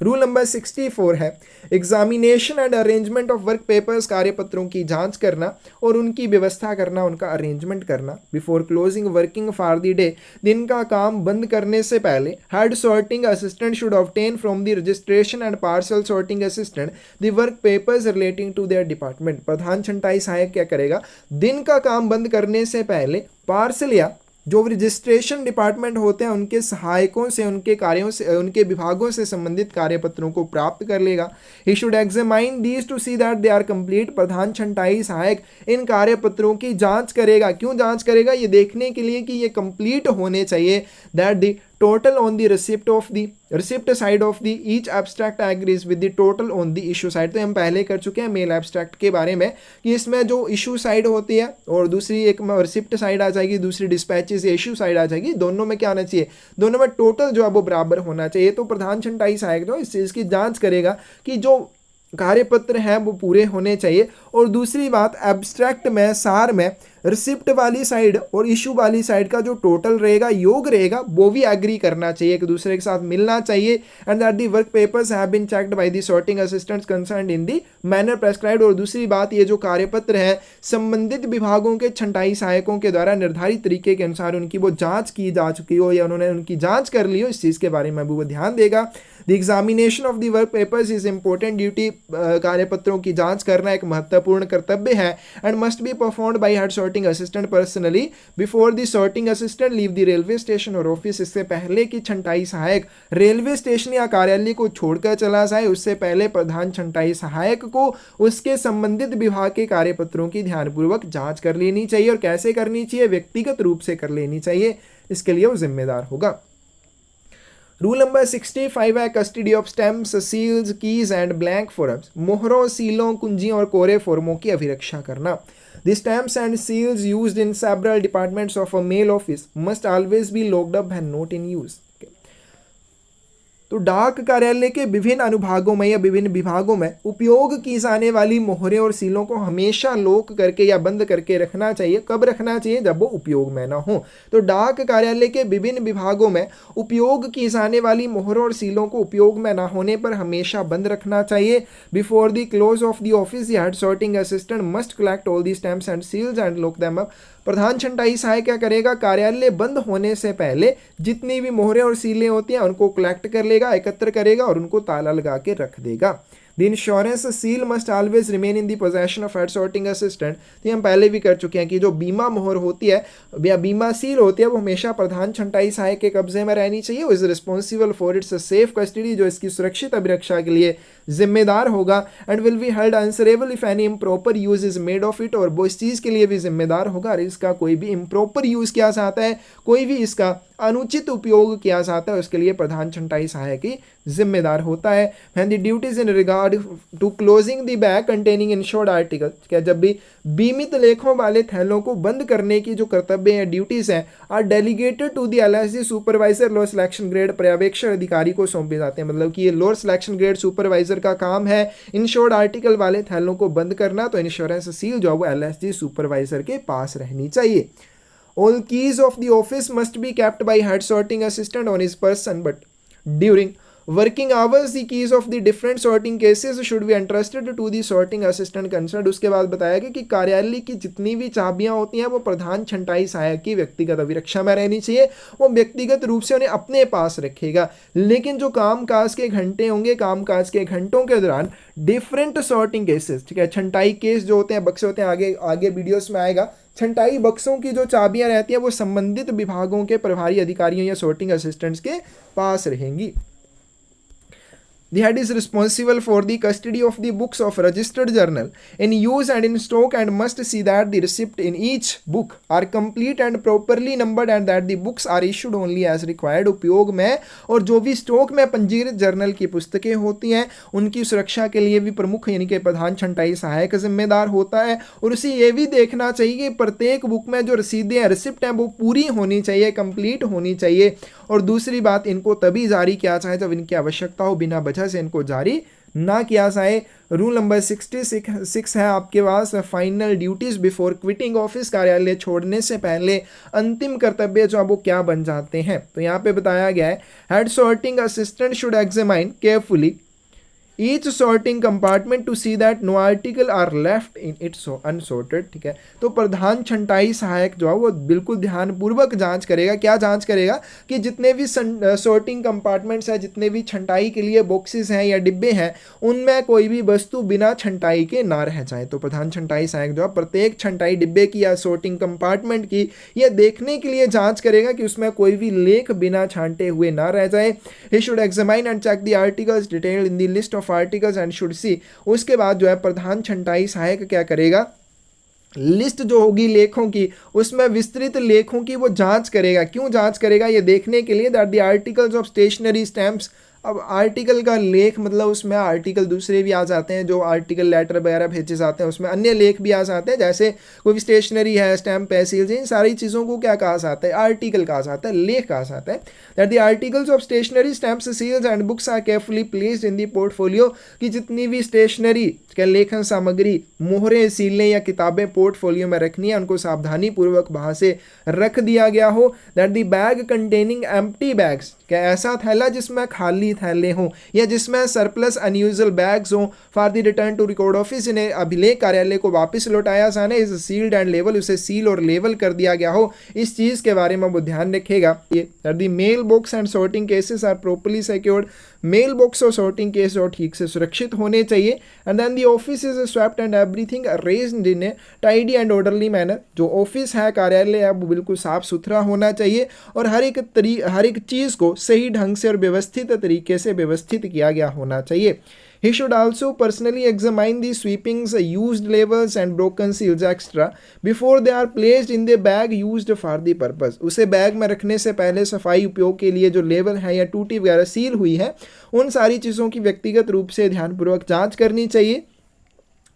रूल नंबर 64 है examination and arrangement of work papers. कार्यपत्रों की जांच करना और उनकी व्यवस्था करना, उनका अरेंजमेंट करना। Before closing working for the day, दिन का काम बंद करने से पहले head sorting assistant should obtain from the registration and parcel sorting assistant the work papers relating to their department. प्रधान छंटाई सहायक क्या करेगा? दिन का काम बंद करने से पहले पार्सल या जो रजिस्ट्रेशन डिपार्टमेंट होते हैं उनके सहायकों से, उनके कार्यों से, उनके विभागों से संबंधित कार्यपत्रों को प्राप्त कर लेगा। He should examine these to see that they are complete. प्रधान छंटाई सहायक इन कार्यपत्रों की जांच करेगा। क्यों जांच करेगा? ये देखने के लिए कि ये कंप्लीट होने चाहिए। That the total on the receipt side of the each abstract agrees with the total on the issue side। तो हम पहले कर चुके हैं मेल एब्स्ट्रैक्ट के बारे में कि इसमें जो इशू साइड होती है और दूसरी एक रिसिप्ट साइड आ जाएगी, दूसरी डिस्पैचेस या इशू साइड आ जाएगी। दोनों में क्या आना चाहिए? दोनों में टोटल जो है वो बराबर होना चाहिए। तो प्रधान छंटाई सहायक जो इस चीज़ की जांच करेगा कि जो कार्यपत्र हैं वो पूरे होने चाहिए। और दूसरी बात, एब्स्ट्रैक्ट में, सार में रिसिप्ट वाली साइड और इशू वाली साइड का जो टोटल रहेगा, योग रहेगा, वो भी एग्री करना चाहिए, एक दूसरे के साथ मिलना चाहिए। And that the work papers have been checked by the sorting assistants concerned in the manner prescribed. और दूसरी बात, ये जो कार्यपत्र है संबंधित विभागों के छंटाई सहायकों के द्वारा निर्धारित तरीके के अनुसार उनकी वो जांच की जा चुकी हो या उन्होंने उनकी जांच कर ली हो, इस चीज़ के बारे में भी वो ध्यान देगा। The examination of the work papers is important duty. कार्यपत्रों की जांच करना एक महत्वपूर्ण कर्तव्य है। And must be performed by head sorting assistant personally before the sorting assistant leave the railway station or office. इससे पहले कि छंटाई सहायक रेलवे स्टेशन या कार्यालय को छोड़कर चला जाए, उससे पहले प्रधान छंटाई सहायक को उसके संबंधित विभाग के कार्यपत्रों की ध्यानपूर्वक जांच कर लेनी चाहिए। और कैसे करनी चाहिए? व्यक्तिगत रूप से कर लेनी चाहिए, इसके लिए वो जिम्मेदार होगा। रूल नंबर 65 है custody of stamps, seals, keys and blank forms. मोहरों, सीलों, कुंजियों और कोरे फॉर्मों की अभिरक्षा करना। The stamps and seals used in several departments of a mail office must always be locked up and not in use। तो डाक कार्यालय के विभिन्न अनुभागों में या विभिन्न विभागों में उपयोग की जाने वाली मोहरें और सीलों को हमेशा लॉक करके या बंद करके रखना चाहिए। कब रखना चाहिए? जब वो उपयोग में ना हो। तो डाक कार्यालय के विभिन्न विभागों में उपयोग की जाने वाली मोहरों और सीलों को उपयोग में ना होने पर हमेशा बंद रखना चाहिए। Before the close of the office the head sorting assistant must collect all the stamps and seals and lock them up. प्रधान छंटाई सहायक क्या करेगा? कार्यालय बंद होने से पहले जितनी भी मोहरें और सीलें होती हैं उनको कलेक्ट कर लेगा, एकत्र करेगा और उनको ताला लगा के रख देगा। The insurance seal must always remain in the possession of head sorting assistant. तो हम पहले भी कर चुके हैं कि जो बीमा मोहर होती है या बीमा सील होती है वो हमेशा प्रधान छंटाई सहायक के कब्जे में रहनी चाहिए। वो is responsible for its safe custody, जो इसकी सुरक्षित अभिरक्षा के लिए जिम्मेदार होगा। And will be held answerable if any improper use is made of it, और वो इस चीज़ के लिए भी जिम्मेदार होगा और इसका कोई भी इम्प्रॉपर यूज किया जाता है, कोई भी इसका अनुचित उपयोग किया जाता है, उसके लिए प्रधान छंटाई सहायक ही जिम्मेदार होता है। And the duties in regard to closing the bag containing insured article, क्या जब भी बीमित लेखों वाले थैलों को बंद करने की जो कर्तव्य या ड्यूटीज हैं are delegated to the LSD supervisor lower selection grade पर्यवेक्षण अधिकारी को सौंपे जाते हैं। मतलब कि ये लोअर सिलेक्शन ग्रेड सुपरवाइजर का काम है इंश्योर्ड आर्टिकल वाले थैलों को बंद करना, तो इंश्योरेंस सील जो है वो एलएसडी सुपरवाइजर के पास रहनी चाहिए। All keys of the office must be kept by head sorting assistant on his person, but during working hours the keys of the different sorting cases should be entrusted to the sorting assistant concerned। उसके बाद बताया गया कि कार्यालय की जितनी भी चाबियां होती हैं वो प्रधान छंटाई सहायक की व्यक्तिगत अभिरक्षा में रहनी चाहिए। वो व्यक्तिगत रूप से उन्हें अपने पास रखेगा, लेकिन जो कामकाज के घंटे होंगे, कामकाज के घंटों के दौरान डिफरेंट सॉर्टिंग केसेस, ठीक है, छंटाई केस जो होते हैं, बक्से होते हैं, आगे आगे वीडियोस में आएगा, छंटाई बक्सों की जो चाबियां रहती हैं वो संबंधित विभागों के प्रभारी अधिकारियों या सॉर्टिंग असिस्टेंट्स के पास रहेंगी। The head is responsible for the custody of the books of registered journal in use and in stock and must see that the receipt in each book are complete and properly numbered and that the books are issued only as required। उपयोग में और जो भी stock में पंजीकृत journal की पुस्तकें होती हैं उनकी सुरक्षा के लिए भी प्रमुख यानी कि प्रधान छंटाई सहायक जिम्मेदार होता है। और उसे ये भी देखना चाहिए कि प्रत्येक बुक में जो रसीदें हैं, रिसिप्ट हैं, वो पूरी होनी चाहिए, कंप्लीट होनी चाहिए। और दूसरी बात, इनको तभी जारी किया जाए जब इनकी आवश्यकता हो, बिना वजह से इनको जारी ना किया जाए। रूल नंबर 66 है आपके पास, final duties before quitting office, कार्यालय छोड़ने से पहले अंतिम कर्तव्य जो है वो क्या बन जाते हैं। तो यहाँ पे बताया गया है head sorting assistant should examine carefully each sorting compartment to see that no article are left in its unsorted. ठीक है, तो प्रधान छंटाई सहायक जो है वो बिल्कुल ध्यानपूर्वक जांच करेगा। क्या जांच करेगा? कि जितने भी सॉर्टिंग कंपार्टमेंट्स हैं, जितने भी छंटाई के लिए बॉक्सेस हैं या डिब्बे हैं, उनमें कोई भी वस्तु बिना छंटाई के ना रह जाए। तो प्रधान छंटाई सहायक जो है प्रत्येक छंटाई डिब्बे की या सॉर्टिंग कंपार्टमेंट की यह देखने के लिए जाँच करेगा कि उसमें कोई भी लेख बिना छांटे हुए ना रह जाए। He should examine and check the articles detailed in the list of articles and should see. उसके बाद जो है प्रधान छंटाई सहायक क्या करेगा? लिस्ट जो होगी लेखों की, उसमें विस्तृत लेखों की वो जांच करेगा। क्यों जांच करेगा? ये देखने के लिए that the articles of stationery stamps. अब आर्टिकल का लेख मतलब उसमें आर्टिकल दूसरे भी आ जाते हैं, जो आर्टिकल लेटर वगैरह भेजे जाते हैं उसमें अन्य लेख भी आ जाते हैं, जैसे कोई भी स्टेशनरी है, स्टैम्प है, सील्स, इन सारी चीज़ों को क्या कहा जाता है? आर्टिकल कहा जाता है, लेख कहा जाता है। That the articles of stationery stamps seals and books are carefully placed in the portfolio, कि जितनी भी स्टेशनरी क्या लेखन सामग्री, मोहरें, सीलें या किताबें पोर्टफोलियो में रखनी है, उनको सावधानी पूर्वक वहाँ से रख दिया गया हो। That the bag containing empty bags, क्या ऐसा थैला जिसमें खाली थैले हों या जिसमें सरप्लस अनयूजुअल बैग्स हों, for the return to record office, इन्हें अभिलेख कार्यालय को वापस लौटाया जाना, इस सील्ड एंड लेवल, उसे सील और लेवल कर दिया गया हो। इस चीज़ के बारे में वो ध्यान रखेगा। ये the mail box and sorting cases are properly secured, mail box और सॉर्टिंग केस जो ठीक से सुरक्षित होने चाहिए। And then the office is swept and everything arranged in a tidy and orderly manner, जो ऑफिस है, कार्यालय है, वो बिल्कुल साफ सुथरा होना चाहिए और हर एक चीज़ को सही ढंग से और व्यवस्थित तरीके से व्यवस्थित किया गया होना चाहिए। He should also personally examine the sweepings, used labels and broken seals extra before they are placed in the bag used for the purpose। उसे बैग में रखने से पहले सफाई उपयोग के लिए जो लेबल है या टूटी वगैरह सील हुई है, उन सारी चीज़ों की व्यक्तिगत रूप से ध्यानपूर्वक जांच करनी चाहिए।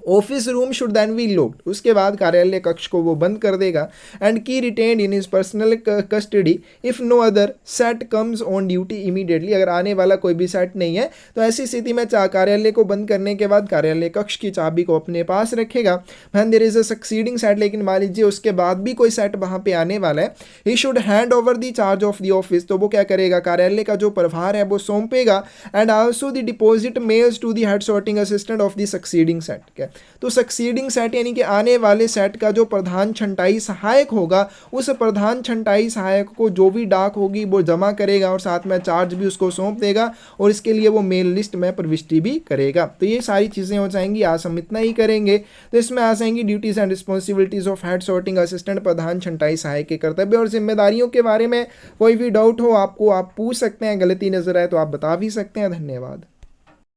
Office room should then be locked, उसके बाद कार्यालय कक्ष को वो बंद कर देगा। And key retained in his personal custody if no other set comes on duty immediately, अगर आने वाला कोई भी सेट नहीं है तो ऐसी स्थिति में कार्यालय को बंद करने के बाद कार्यालय कक्ष की चाबी को अपने पास रखेगा। When there is a succeeding set, लेकिन मान लीजिए उसके बाद भी कोई सेट वहां पे आने वाला है, he should hand over the charge of the office, तो वो क्या करेगा, कार्यालय का जो प्रभार है वो सौंपेगा। And also the deposit mails to the head sorting assistant of the succeeding set. तो सक्सीडिंग सेट यानी कि आने वाले सेट का जो प्रधान छंटाई सहायक होगा, उस प्रधान छंटाई सहायक को जो भी डाक होगी वो जमा करेगा और साथ में चार्ज भी उसको सौंप देगा और इसके लिए वो मेल लिस्ट में प्रविष्टि भी करेगा। तो ये सारी चीज़ें हो जाएंगी। आज हम इतना ही करेंगे। तो इसमें आ जाएंगी duties and responsibilities of head sorting assistant, प्रधान छंटाई सहायक के कर्तव्य और जिम्मेदारियों के बारे में। कोई भी डाउट हो आपको, आप पूछ सकते हैं। गलती नजर आए तो आप बता भी सकते हैं। धन्यवाद।